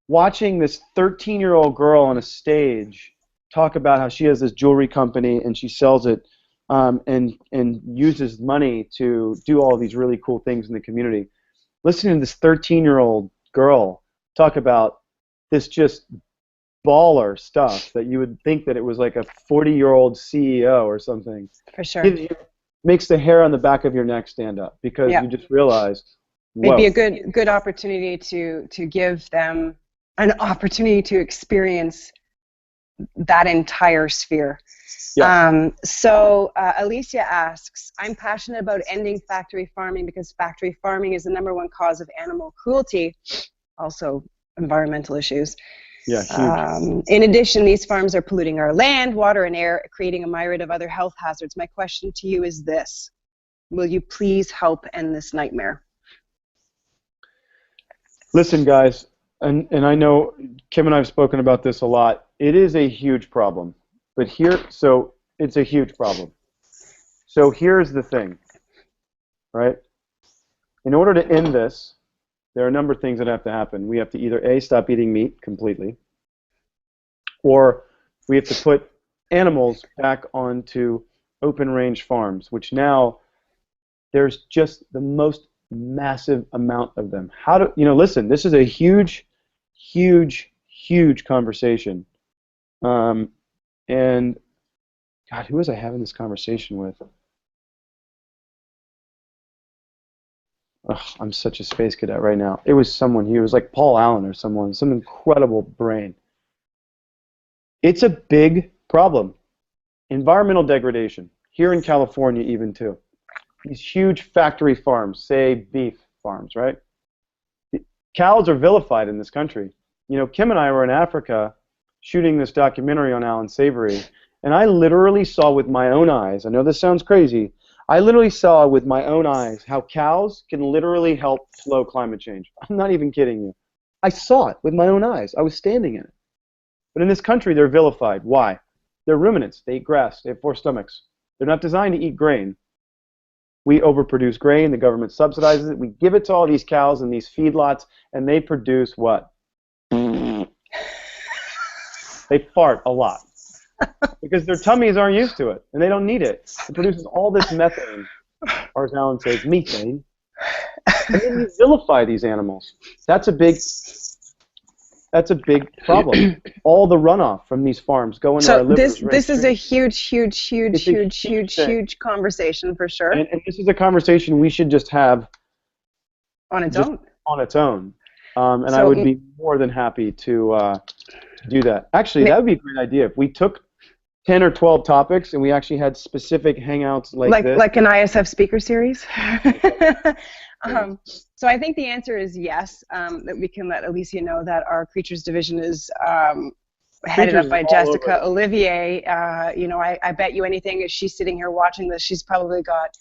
Watching this 13-year-old girl on a stage talk about how she has this jewelry company and she sells it and uses money to do all these really cool things in the community. Listening to this 13-year-old girl talk about this just baller stuff that you would think that it was like a 40-year-old CEO or something. For sure. Makes the hair on the back of your neck stand up because you just realize, whoa. It'd be a good opportunity to give them an opportunity to experience that entire sphere. Yeah. So Alicia asks, I'm passionate about ending factory farming because factory farming is the #1 cause of animal cruelty, also environmental issues. Yeah, huge. In addition, these farms are polluting our land, water, and air, creating a myriad of other health hazards. My question to you is this: will you please help end this nightmare? Listen, guys, and I know Kim and I have spoken about this a lot. It is a huge problem. But so it's a huge problem. So here's the thing, right? In order to end this, there are a number of things that have to happen. We have to either A, stop eating meat completely, or we have to put animals back onto open range farms, which now there's just the most massive amount of them. Listen, this is a huge, huge, huge conversation. And God, who was I having this conversation with? Ugh, I'm such a space cadet right now. It was someone. He was like Paul Allen or someone. Some incredible brain. It's a big problem. Environmental degradation here in California, even too. These huge factory farms, say beef farms, right? Cows are vilified in this country. You know, Kim and I were in Africa shooting this documentary on Alan Savory, and I literally saw with my own eyes, I know this sounds crazy, I literally saw with my own eyes how cows can literally help slow climate change. I'm not even kidding you. I saw it with my own eyes. I was standing in it. But in this country, they're vilified. Why? They're ruminants. They eat grass. They have 4 stomachs. They're not designed to eat grain. We overproduce grain. The government subsidizes it. We give it to all these cows and these feedlots, and they produce what? They fart a lot because their tummies aren't used to it, and they don't need it. It produces all this methane, or as Alan says, methane, and then you vilify these animals. That's a big problem. All the runoff from these farms go into our livers. So this is a huge conversation for sure. And this is a conversation we should just have on its own. On its own. And I would be more than happy to do that. Actually, that would be a great idea. If we took 10 or 12 topics and we actually had specific hangouts like this. Like an ISF speaker series? So I think the answer is yes, that we can let Alicia know that our Creatures division is headed up by Jessica Olivier. I bet you anything, if she's sitting here watching this, she's probably got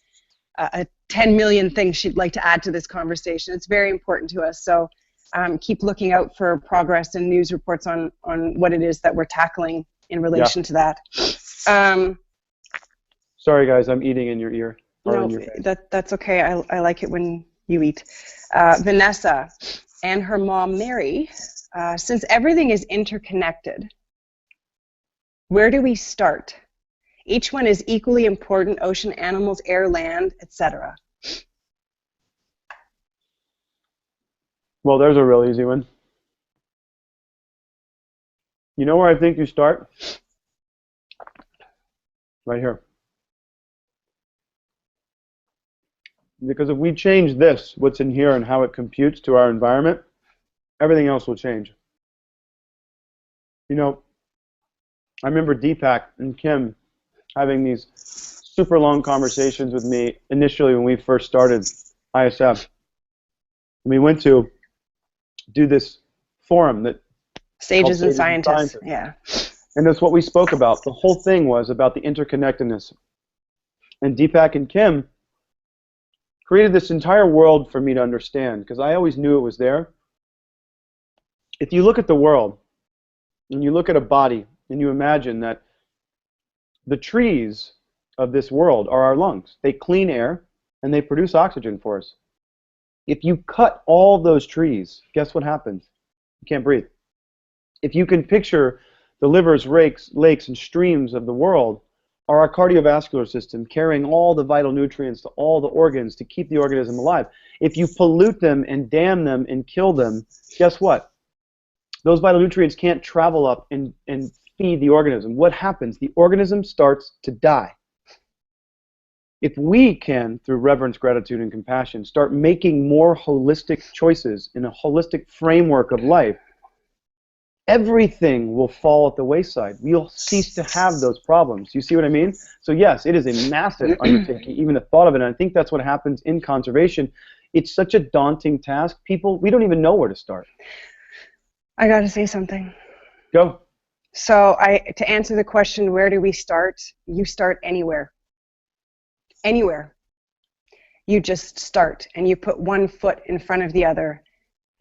10 million things she'd like to add to this conversation. It's very important to us. So keep looking out for progress and news reports on what it is that we're tackling in relation to that. Sorry, guys, I'm eating in your ear. No, that's okay. I like it when you eat. Vanessa and her mom, Mary, since everything is interconnected, where do we start? Each one is equally important: ocean, animals, air, land, etc. Well, there's a real easy one. You know where I think you start? Right here. Because if we change this, what's in here and how it computes to our environment, everything else will change. You know, I remember Deepak and Kim having these super long conversations with me initially when we first started ISF. We went to do this forum that Sages and Scientists. Yeah. And that's what we spoke about. The whole thing was about the interconnectedness. And Deepak and Kim created this entire world for me to understand, because I always knew it was there. If you look at the world, and you look at a body, and you imagine that the trees of this world are our lungs. They clean air, and they produce oxygen for us. If you cut all those trees, guess what happens? You can't breathe. If you can picture the rivers, lakes, and streams of the world are our cardiovascular system carrying all the vital nutrients to all the organs to keep the organism alive. If you pollute them and dam them and kill them, guess what? Those vital nutrients can't travel up and feed the organism. What happens? The organism starts to die. If we can, through reverence, gratitude, and compassion, start making more holistic choices in a holistic framework of life, everything will fall at the wayside. We'll cease to have those problems. You see what I mean? So yes, it is a massive undertaking, even the thought of it, and I think that's what happens in conservation. It's such a daunting task. People, we don't even know where to start. I got to say something. Go. So to answer the question, where do we start? You start anywhere. Anywhere. You just start, and you put one foot in front of the other,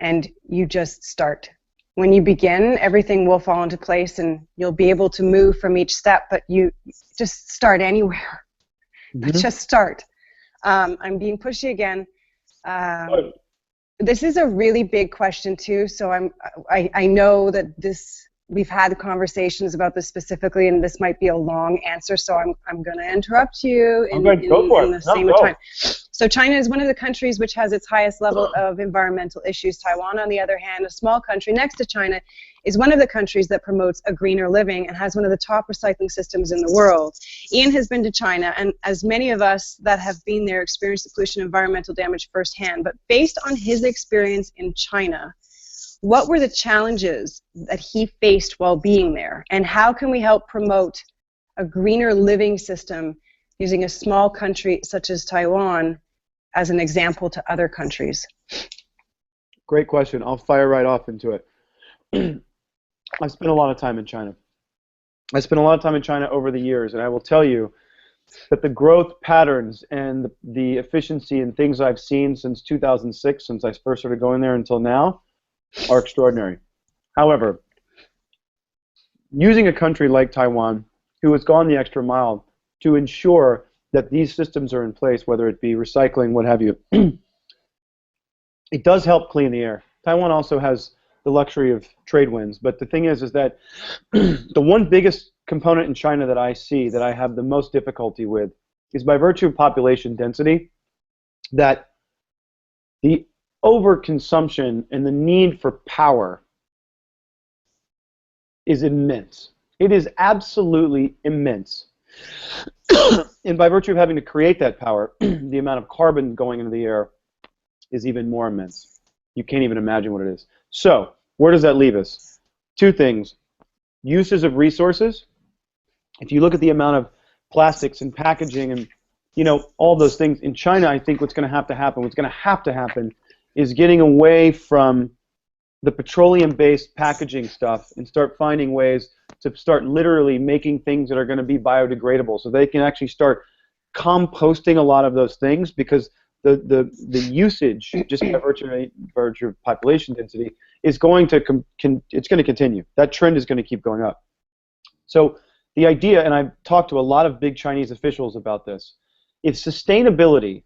and you just start. When you begin, everything will fall into place, and you'll be able to move from each step, but you just start anywhere. But just start. I'm being pushy again. This is a really big question too, so I know that we've had conversations about this specifically, and this might be a long answer, so I'm going to interrupt you in the same time. So China is one of the countries which has its highest level of environmental issues. Taiwan, on the other hand, a small country next to China, is one of the countries that promotes a greener living and has one of the top recycling systems in the world. Ian has been to China, and as many of us that have been there experienced the pollution and environmental damage firsthand. But based on his experience in China, what were the challenges that he faced while being there? And how can we help promote a greener living system using a small country such as Taiwan as an example to other countries? Great question. I'll fire right off into it. I've spent a lot of time in China. I spent a lot of time in China over the years, and I will tell you that the growth patterns and the efficiency and things I've seen since 2006, since I first started going there until now, are extraordinary. However, using a country like Taiwan, who has gone the extra mile to ensure that these systems are in place, whether it be recycling, what have you, it does help clean the air. Taiwan also has the luxury of trade winds, but the thing is that the one biggest component in China that I see that I have the most difficulty with is by virtue of population density, that the overconsumption and the need for power is immense. It is absolutely immense. And by virtue of having to create that power, the amount of carbon going into the air is even more immense. You can't even imagine what it is. So, where does that leave us? Two things. Uses of resources. If you look at the amount of plastics and packaging and, you know, all those things in China, I think what's going to happen is getting away from the petroleum-based packaging stuff and start finding ways to start literally making things that are going to be biodegradable, so they can actually start composting a lot of those things, because the usage, just by virtue of population density, is going to continue. That trend is going to keep going up. So the idea, and I've talked to a lot of big Chinese officials about this, if sustainability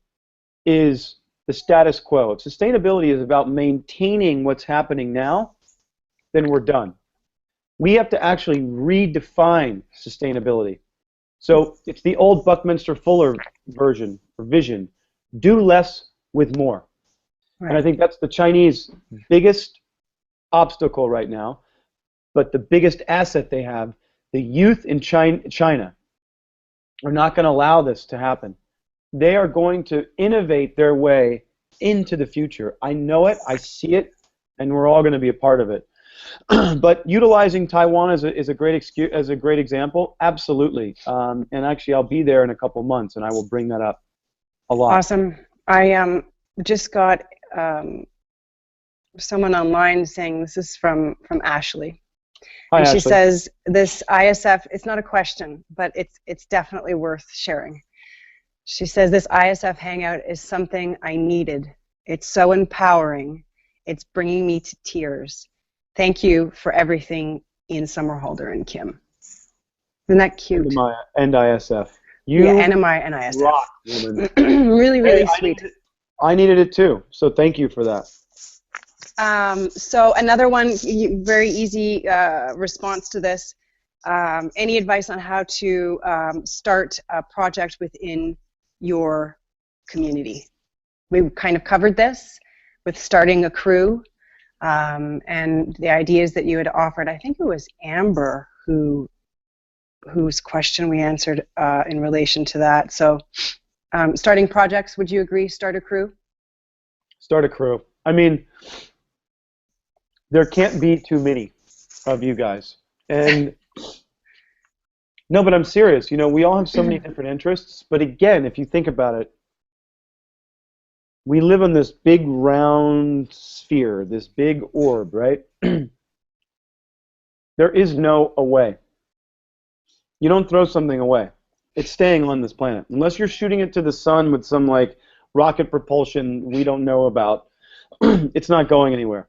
is the status quo, if sustainability is about maintaining what's happening now, then we're done. We have to actually redefine sustainability. So it's the old Buckminster Fuller version or vision: do less with more. Right. And I think that's the Chinese biggest obstacle right now, but the biggest asset they have. The youth in China are not going to allow this to happen. They are going to innovate their way into the future. I know it, I see it, and we're all going to be a part of it. But utilizing Taiwan as a great example, absolutely. And actually, I'll be there in a couple months, and I will bring that up a lot. Awesome. I just got someone online saying, this is from Ashley. Hi, and she Ashley. says, this ISF, it's not a question, but it's definitely worth sharing. She says, this ISF hangout is something I needed. It's so empowering. It's bringing me to tears. Thank you for everything, Ian Somerhalder and Kim. Isn't that cute? And ISF. Yeah, NMI and ISF. Rock, woman. Really, really sweet. I needed it too, so thank you for that. So another one, very easy response to this. Any advice on how to start a project within your community? We kind of covered this with starting a crew, and the ideas that you had offered. I think it was Amber whose question we answered in relation to that. So starting projects, would you agree, start a crew? Start a crew. I mean, there can't be too many. of you guys. And no, but I'm serious. You know, we all have so many different interests. But again, if you think about it, we live on this big round sphere, this big orb, right? There is no away. You don't throw something away. It's staying on this planet. Unless you're shooting it to the sun with some like rocket propulsion we don't know about, it's not going anywhere.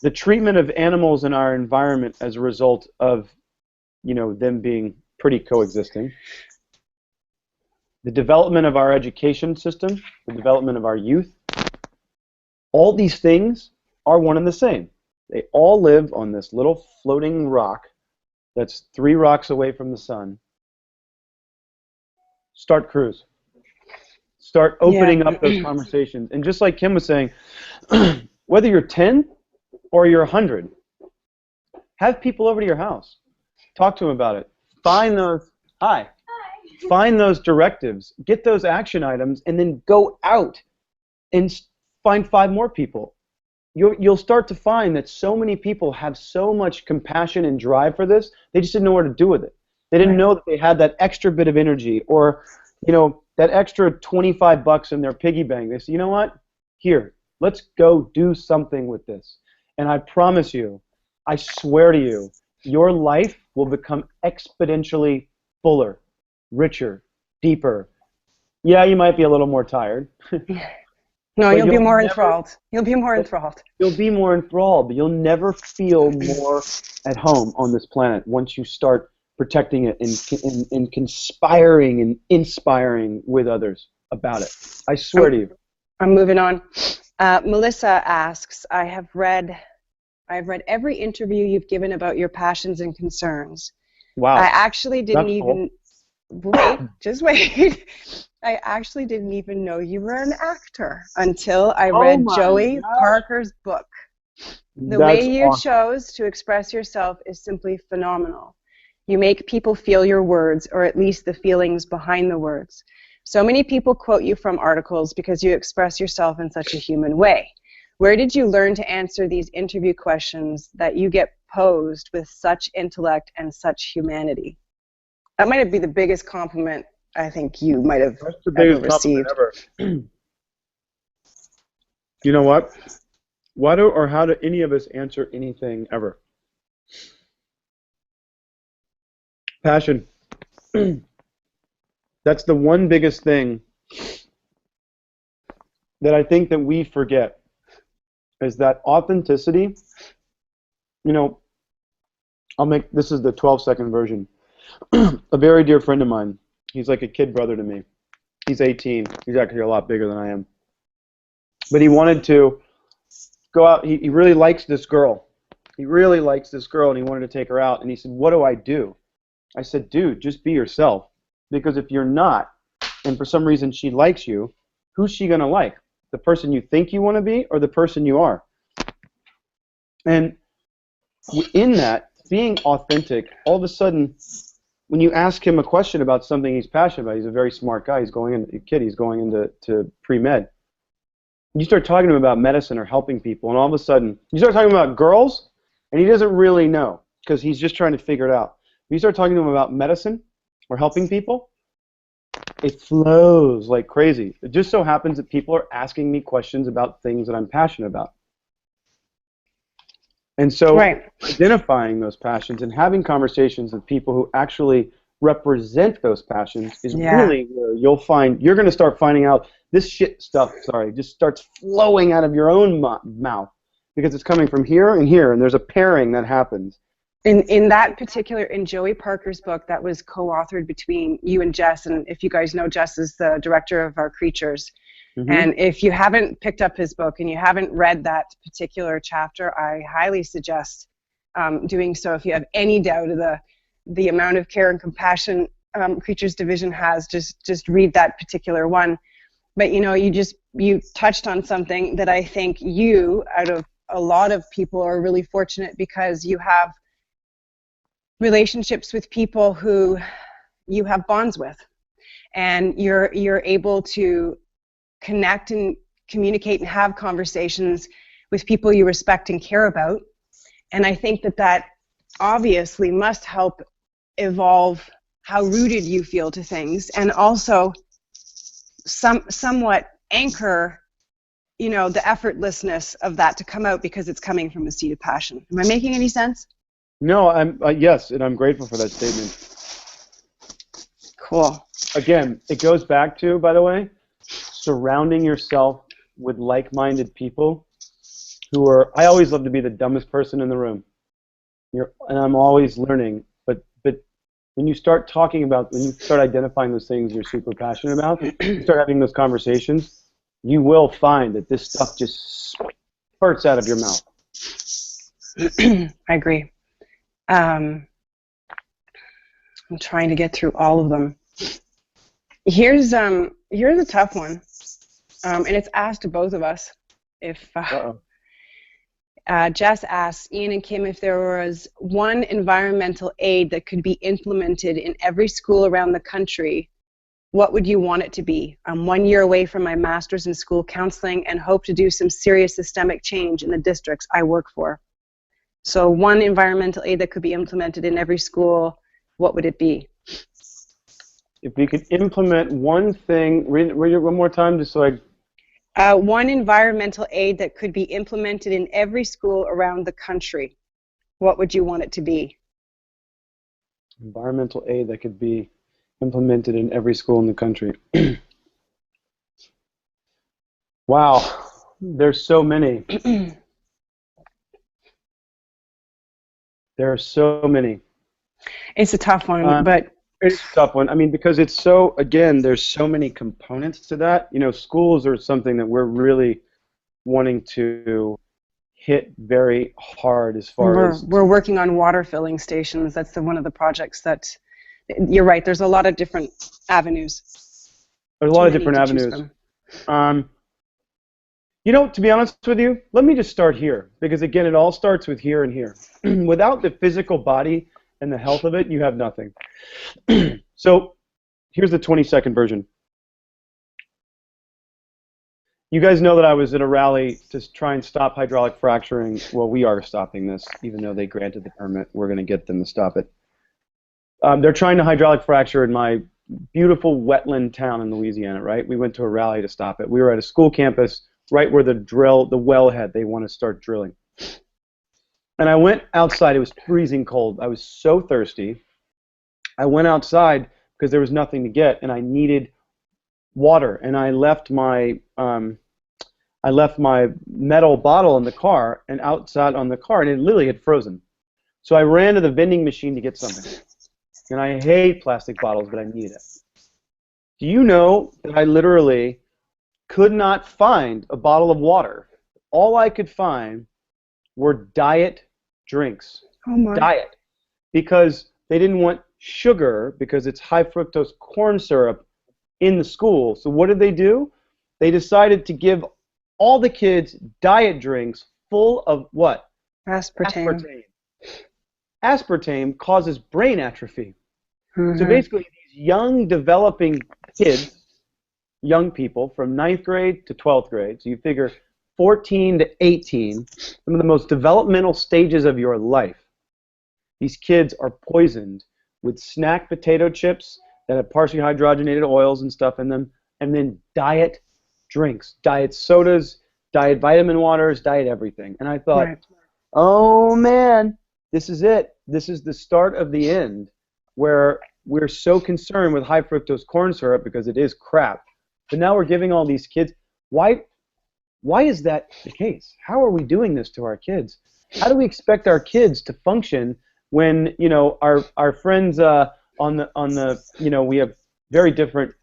The treatment of animals in our environment as a result of, you know, them being pretty coexisting, the development of our education system, the development of our youth, all these things are one and the same. They all live on this little floating rock that's 3 rocks away from the sun. Start cruise. Start opening up those conversations. And just like Kim was saying, whether you're 10 or you're 100, have people over to your house. Talk to them about it. Find those, find those directives, get those action items, and then go out and find 5 more people. You'll start to find that so many people have so much compassion and drive for this, they just didn't know what to do with it. They didn't know that they had that extra bit of energy, or, you know, that extra $25 in their piggy bank. They say, you know what? Here, let's go do something with this. And I promise you, I swear to you, your life will become exponentially fuller, richer, deeper. Yeah, you might be a little more tired. No, you'll be more enthralled. You'll be more enthralled. You'll be more enthralled, but you'll never feel more at home on this planet once you start protecting it and conspiring and inspiring with others about it. I swear to you. I'm moving on. Melissa asks, I've read every interview you've given about your passions and concerns. Wow. I actually didn't even wait. Just wait. I actually didn't even know you were an actor until I read Joey Parker's book. The way you chose to express yourself is simply phenomenal. You make people feel your words, or at least the feelings behind the words. So many people quote you from articles because you express yourself in such a human way. Where did you learn to answer these interview questions that you get posed with such intellect and such humanity? That might be the biggest compliment I think you might have ever received. Ever. You know what? Why do or how do any of us answer anything ever? Passion. That's the one biggest thing that I think that we forget, is that authenticity. You know, this is the 12-second version. A very dear friend of mine, he's like a kid brother to me. He's 18. He's actually a lot bigger than I am. But he wanted to go out. He really likes this girl. He really likes this girl, and he wanted to take her out. And he said, what do I do? I said, dude, just be yourself. Because if you're not, and for some reason she likes you, who's she going to like? The person you think you want to be, or the person you are? And in that, being authentic, all of a sudden, when you ask him a question about something he's passionate about, he's a very smart guy. He's going into pre-med. You start talking to him about medicine or helping people, and all of a sudden, you start talking about girls, and he doesn't really know because he's just trying to figure it out. When you start talking to him about medicine or helping people, it flows like crazy. It just so happens that people are asking me questions about things that I'm passionate about. And so identifying those passions and having conversations with people who actually represent those passions is really where you'll find, you're going to start finding out this shit stuff, just starts flowing out of your own mouth because it's coming from here and here, and there's a pairing that happens. In that particular, in Joey Parker's book that was co-authored between you and Jess, and if you guys know, Jess is the director of Our Creatures. And if you haven't picked up his book and you haven't read that particular chapter, I highly suggest doing so. If you have any doubt of the amount of care and compassion Creatures Division has, just read that particular one. But you know, you touched on something that I think you, out of a lot of people, are really fortunate because you have relationships with people who you have bonds with, and you're able to connect and communicate and have conversations with people you respect and care about, And I think that obviously must help evolve how rooted you feel to things, and also somewhat anchor, the effortlessness of that to come out because it's coming from a seed of passion. Am I making any sense? No, yes, and I'm grateful for that statement. Cool. Again, it goes back to, by the way, surrounding yourself with like-minded people who are. I always love to be the dumbest person in the room, and I'm always learning. But when you start identifying those things you're super passionate about, you start having those conversations, you will find that this stuff just spurts out of your mouth. I agree. I'm trying to get through all of them. Here's a tough one, and it's asked to both of us. If Jess asks Ian and Kim if there was one environmental aid that could be implemented in every school around the country, what would you want it to be? I'm 1 year away from my master's in school counseling and hope to do some serious systemic change in the districts I work for. So one environmental aid that could be implemented in every school, what would it be? If we could implement one thing, read it one more time just so I... One environmental aid that could be implemented in every school around the country, what would you want it to be? Environmental aid that could be implemented in every school in the country. Wow, there's so many. There are so many. It's a tough one, but... It's a tough one. I mean, because it's so, again, there's so many components to that. Schools are something that we're really wanting to hit very hard as far as... We're working on water filling stations. That's one of the projects that... You're right, there's a lot of different avenues. There's a lot of different avenues. To be honest with you, let me just start here. Because, again, it all starts with here and here. Without the physical body and the health of it, you have nothing. So here's the 20-second version. You guys know that I was at a rally to try and stop hydraulic fracturing. Well, we are stopping this, even though they granted the permit. We're going to get them to stop it. They're trying to hydraulic fracture in my beautiful wetland town in Louisiana, right? We went to a rally to stop it. We were at a school campus right where the wellhead, they want to start drilling. And I went outside. It was freezing cold. I was so thirsty. I went outside because there was nothing to get, and I needed water. And I left my metal bottle in the car and outside on the car, and it literally had frozen. So I ran to the vending machine to get something. And I hate plastic bottles, but I need it. Do you know that I literally could not find a bottle of water? All I could find were diet drinks. Oh my. Diet. Because they didn't want sugar because it's high fructose corn syrup in the school. So what did they do? They decided to give all the kids diet drinks full of what? Aspartame. Aspartame causes brain atrophy. Mm-hmm. So basically these young developing kids, young people from 9th grade to 12th grade, so you figure 14 to 18, some of the most developmental stages of your life, these kids are poisoned with snack potato chips that have partially hydrogenated oils and stuff in them, and then diet drinks, diet sodas, diet vitamin waters, diet everything. And I thought, right. Oh man, this is it. This is the start of the end, where we're so concerned with high fructose corn syrup because it is crap. But now we're giving all these kids, why is that the case? How are we doing this to our kids? How do we expect our kids to function when, our friends on the we have very different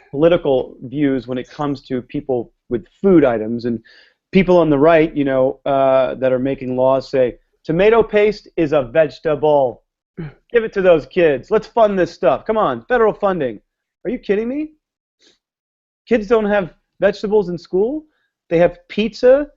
political views when it comes to people with food items, and people on the right, that are making laws say tomato paste is a vegetable. Give it to those kids. Let's fund this stuff. Come on, federal funding. Are you kidding me? Kids don't have vegetables in school. They have pizza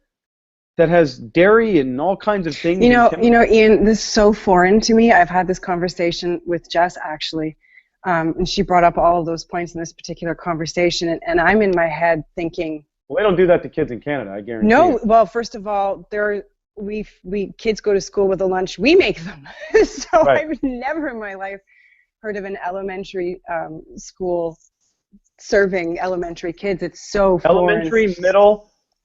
that has dairy and all kinds of things. Ian, this is so foreign to me. I've had this conversation with Jess, actually, and she brought up all of those points in this particular conversation, and I'm in my head thinking... Well, they don't do that to kids in Canada, I guarantee No, you. well, first of all, we kids go to school with a lunch we make them. So Right. I've never in my life heard of an elementary school serving elementary kids. It's so foreign.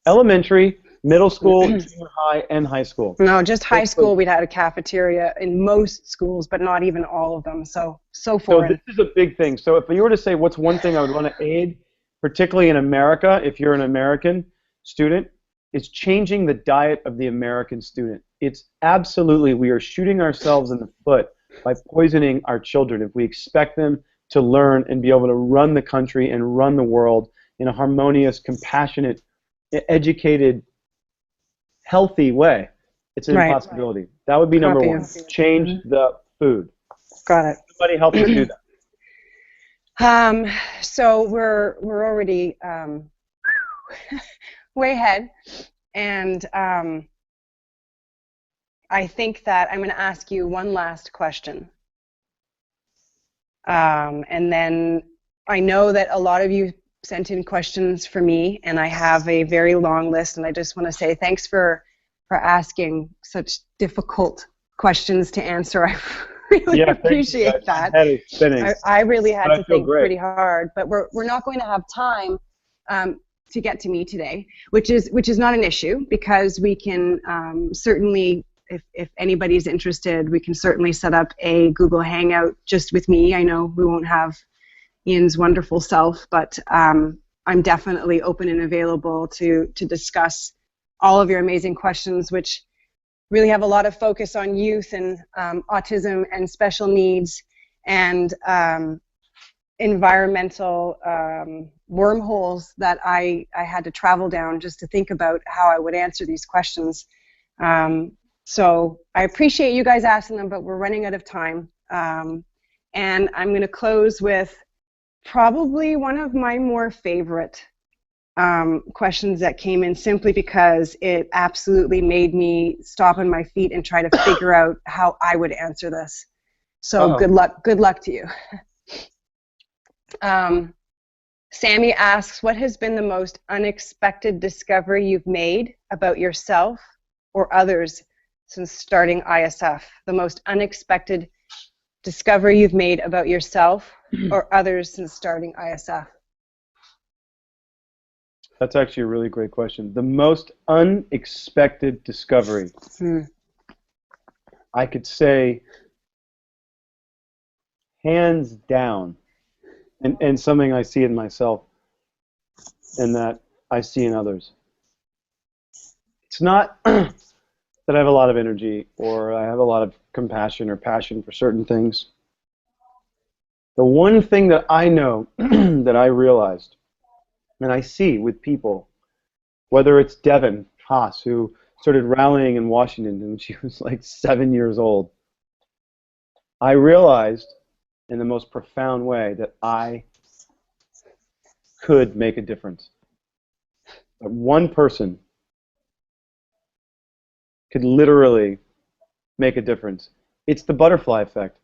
Elementary, middle school, junior high, and high school. No, just high school. We'd had a cafeteria in most schools, but not even all of them. So foreign. So this is a big thing. So if you were to say what's one thing I would want to aid, particularly in America, if you're an American student, it's changing the diet of the American student. It's absolutely, we are shooting ourselves in the foot by poisoning our children if we expect them to learn and be able to run the country and run the world in a harmonious, compassionate, educated, healthy way. It's an impossibility. That would be number one. Change the food. Got it. Somebody help us do that. So we're already way ahead, and I think that I'm going to ask you one last question. And then I know that a lot of you sent in questions for me, and I have a very long list, and I just want to say thanks for asking such difficult questions to answer. I really appreciate that. I really had to think pretty hard, but we're not going to have time to get to me today, which is not an issue, because we can certainly, if anybody's interested, we can certainly set up a Google Hangout just with me. I know we won't have Ian's wonderful self, but I'm definitely open and available to discuss all of your amazing questions, which really have a lot of focus on youth and autism and special needs and environmental wormholes that I had to travel down just to think about how I would answer these questions. So I appreciate you guys asking them, but we're running out of time. And I'm going to close with probably one of my more favorite questions that came in, simply because it absolutely made me stop on my feet and try to figure out how I would answer this. So good luck to you. Sammy asks, what has been the most unexpected discovery you've made about yourself or others since starting ISF? The most unexpected discovery you've made about yourself or others since starting ISF? That's actually a really great question. The most unexpected discovery. I could say hands down, and something I see in myself and that I see in others. It's not that I have a lot of energy or I have a lot of compassion or passion for certain things. The one thing that I know that I realized and I see with people, whether it's Devin Haas, who started rallying in Washington when she was like 7 years old, I realized in the most profound way that I could make a difference. That one person could literally make a difference. It's the butterfly effect.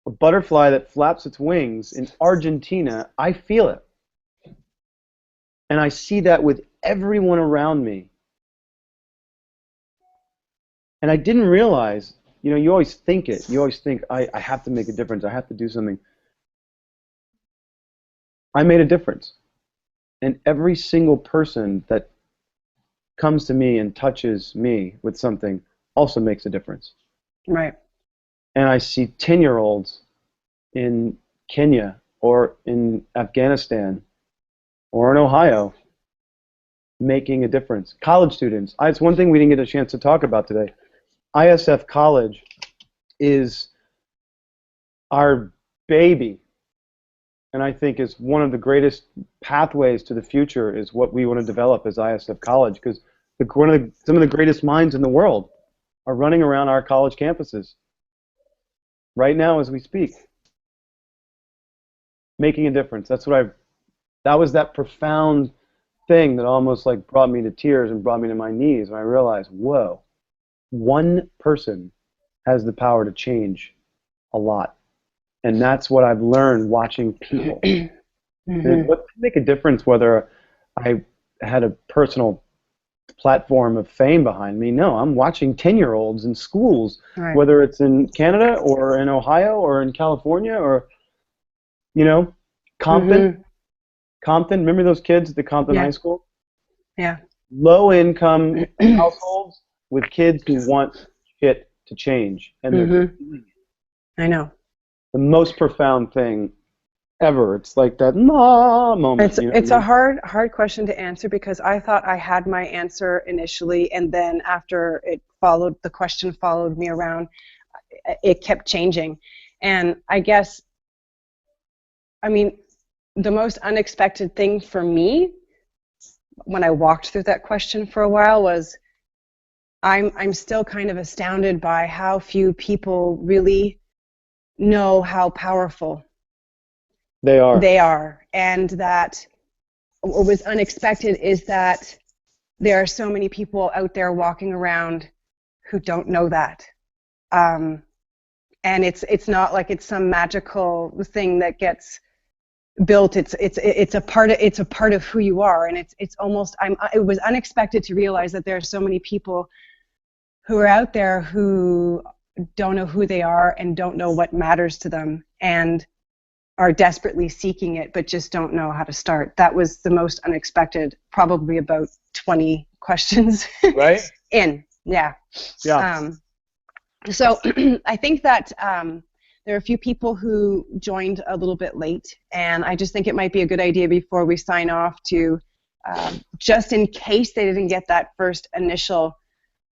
A butterfly that flaps its wings in Argentina, I feel it. And I see that with everyone around me. And I didn't realize, you know, you always think it. You always think, I have to make a difference. I have to do something. I made a difference. And every single person that comes to me and touches me with something also makes a difference. Right. And I see 10-year-olds in Kenya or in Afghanistan or in Ohio making a difference. College students. It's one thing we didn't get a chance to talk about today. ISF College is our baby, and I think is one of the greatest pathways to the future is what we want to develop as ISF College, because some of the greatest minds in the world are running around our college campuses right now as we speak, making a difference. That was that profound thing that almost like brought me to tears and brought me to my knees when I realized, whoa, one person has the power to change a lot. And that's what I've learned watching people. What can make a difference whether I had a personal platform of fame behind me. No, I'm watching 10-year-olds in schools, Right. whether it's in Canada or in Ohio or in California or, you know, Compton. Mm-hmm. Compton, remember those kids at the Compton Yeah. High School? Yeah. Low-income households with kids who want shit to change, and they're Mm-hmm. doing it. I know. The most profound thing ever. It's like that moment. You know It's what I a mean? hard question to answer because I thought I had my answer initially, and then after the question followed me around, it kept changing. And I guess, I mean, the most unexpected thing for me when I walked through that question for a while was I'm still kind of astounded by how few people really know how powerful They are. they are, and that what was unexpected is that there are so many people out there walking around who don't know that. And it's not like it's some magical thing that gets built. It's a part of who you are, and it's almost it was unexpected to realize that there are so many people who are out there who don't know who they are and don't know what matters to them and are desperately seeking it but just don't know how to start. That was the most unexpected, probably about 20 questions Right? in. Yeah. Yeah. So I think that there are a few people who joined a little bit late, and I just think it might be a good idea before we sign off to, just in case they didn't get that first initial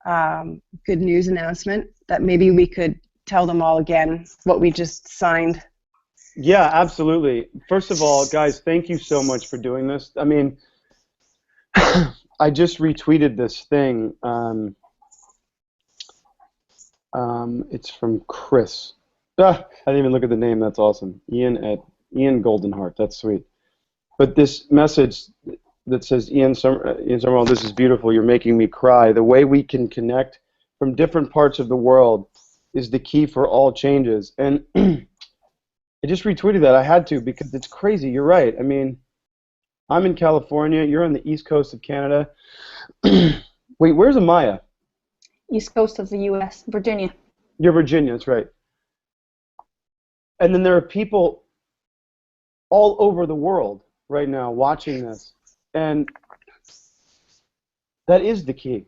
good news announcement, that maybe we could tell them all again what we just signed. Yeah, absolutely. First of all, guys, thank you so much for doing this. I mean, I just retweeted this thing. It's from Chris. I didn't even look at the name. That's awesome. Ian Goldenheart. That's sweet. But this message that says, Ian Summerall, this is beautiful. You're making me cry. The way we can connect from different parts of the world is the key for all changes. And I just retweeted that. I had to because it's crazy. You're right. I mean, I'm in California. You're on the east coast of Canada. Wait, where's Amaya? East coast of the U.S., Virginia. You're Virginia, that's right. And then there are people all over the world right now watching this. And that is the key.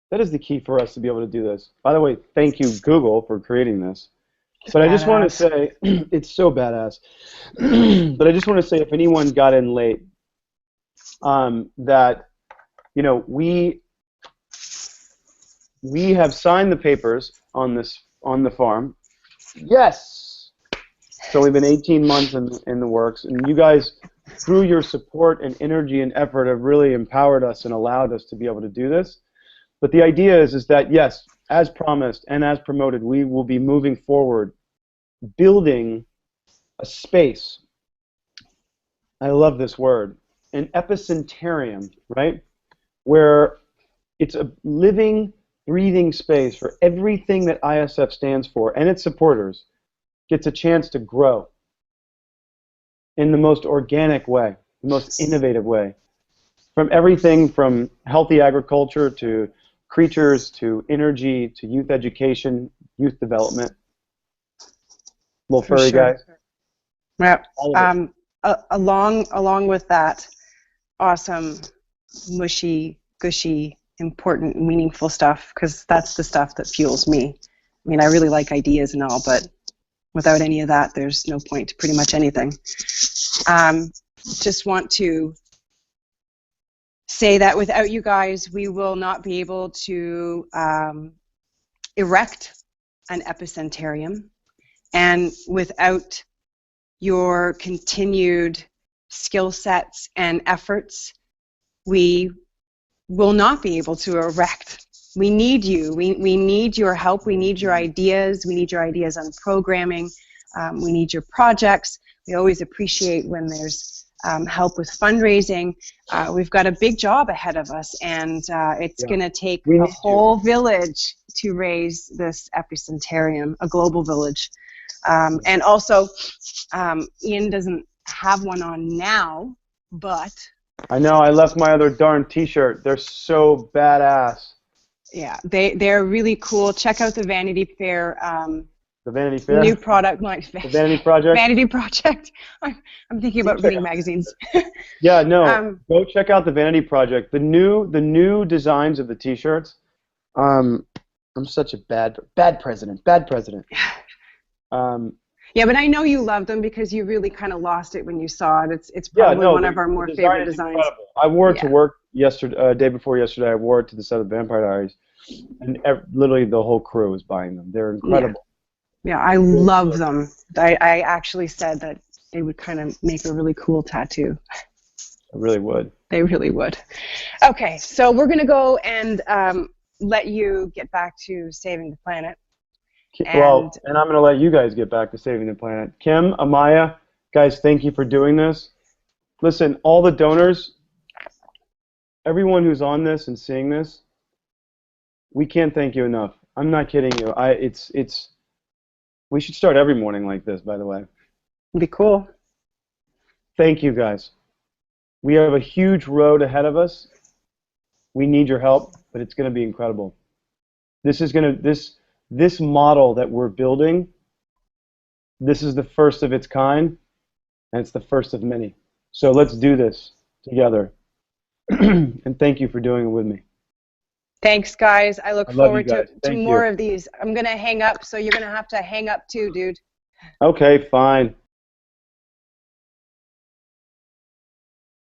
That is the key for us to be able to do this. By the way, thank you, Google, for creating this. But I just want to say, it's so badass. But I just want to say, if anyone got in late, that, you know, we have signed the papers on the farm. Yes! It's only been 18 months in the works, and you guys, through your support and energy and effort, have really empowered us and allowed us to be able to do this. But the idea is that, yes, as promised and as promoted, we will be moving forward, building a space. I love this word, an epicentarium, right? Where it's a living, breathing space for everything that ISF stands for and its supporters gets a chance to grow in the most organic way, the most innovative way. From everything from healthy agriculture to creatures to energy to youth education, youth development. Little furry sure. guys. Yeah. All of it. Along with that, awesome, mushy, gushy, important, meaningful stuff, because that's the stuff that fuels me. I mean, I really like ideas and all, but without any of that, there's no point to pretty much anything. Just want to say that without you guys, we will not be able to erect an epicentarium, and without your continued skill sets and efforts, we will not be able to erect. We need you. We need your help. We need your ideas. We need your ideas on programming. We need your projects. We always appreciate when there's help with fundraising. We've got a big job ahead of us, and it's going to take a whole village to raise this epicentarium, a global village. And also, Ian doesn't have one on now, but I know. I left my other darn T-shirt. They're so badass. Yeah, they're really cool. Check out the Vanity Fair. The Vanity Fair. New product, like The Vanity Project. Vanity Project. I'm thinking about reading magazines. Yeah, no. Go check out the Vanity Project. The new designs of the T-shirts. I'm such a bad president. Bad president. Yeah, but I know you love them because you really kind of lost it when you saw it. It's probably one of our more favorite designs. Incredible. I wore it to work yesterday, day before yesterday. I wore it to the set of Vampire Diaries, and literally the whole crew was buying them. They're incredible. Yeah, I love them. I actually said that they would kind of make a really cool tattoo. I really would. They really would. Okay, so we're going to go and let you get back to saving the planet. Well, and I'm going to let you guys get back to saving the planet. Kim, Amaya, guys, thank you for doing this. Listen, all the donors, everyone who's on this and seeing this, we can't thank you enough. I'm not kidding you. We should start every morning like this, by the way. It'd be cool. Thank you, guys. We have a huge road ahead of us. We need your help, but it's going to be incredible. This model that we're building, this is the first of its kind, and it's the first of many. So let's do this together. And thank you for doing it with me. Thanks, guys. I look forward to more of these. I'm going to hang up, so you're going to have to hang up too, dude. Okay, fine.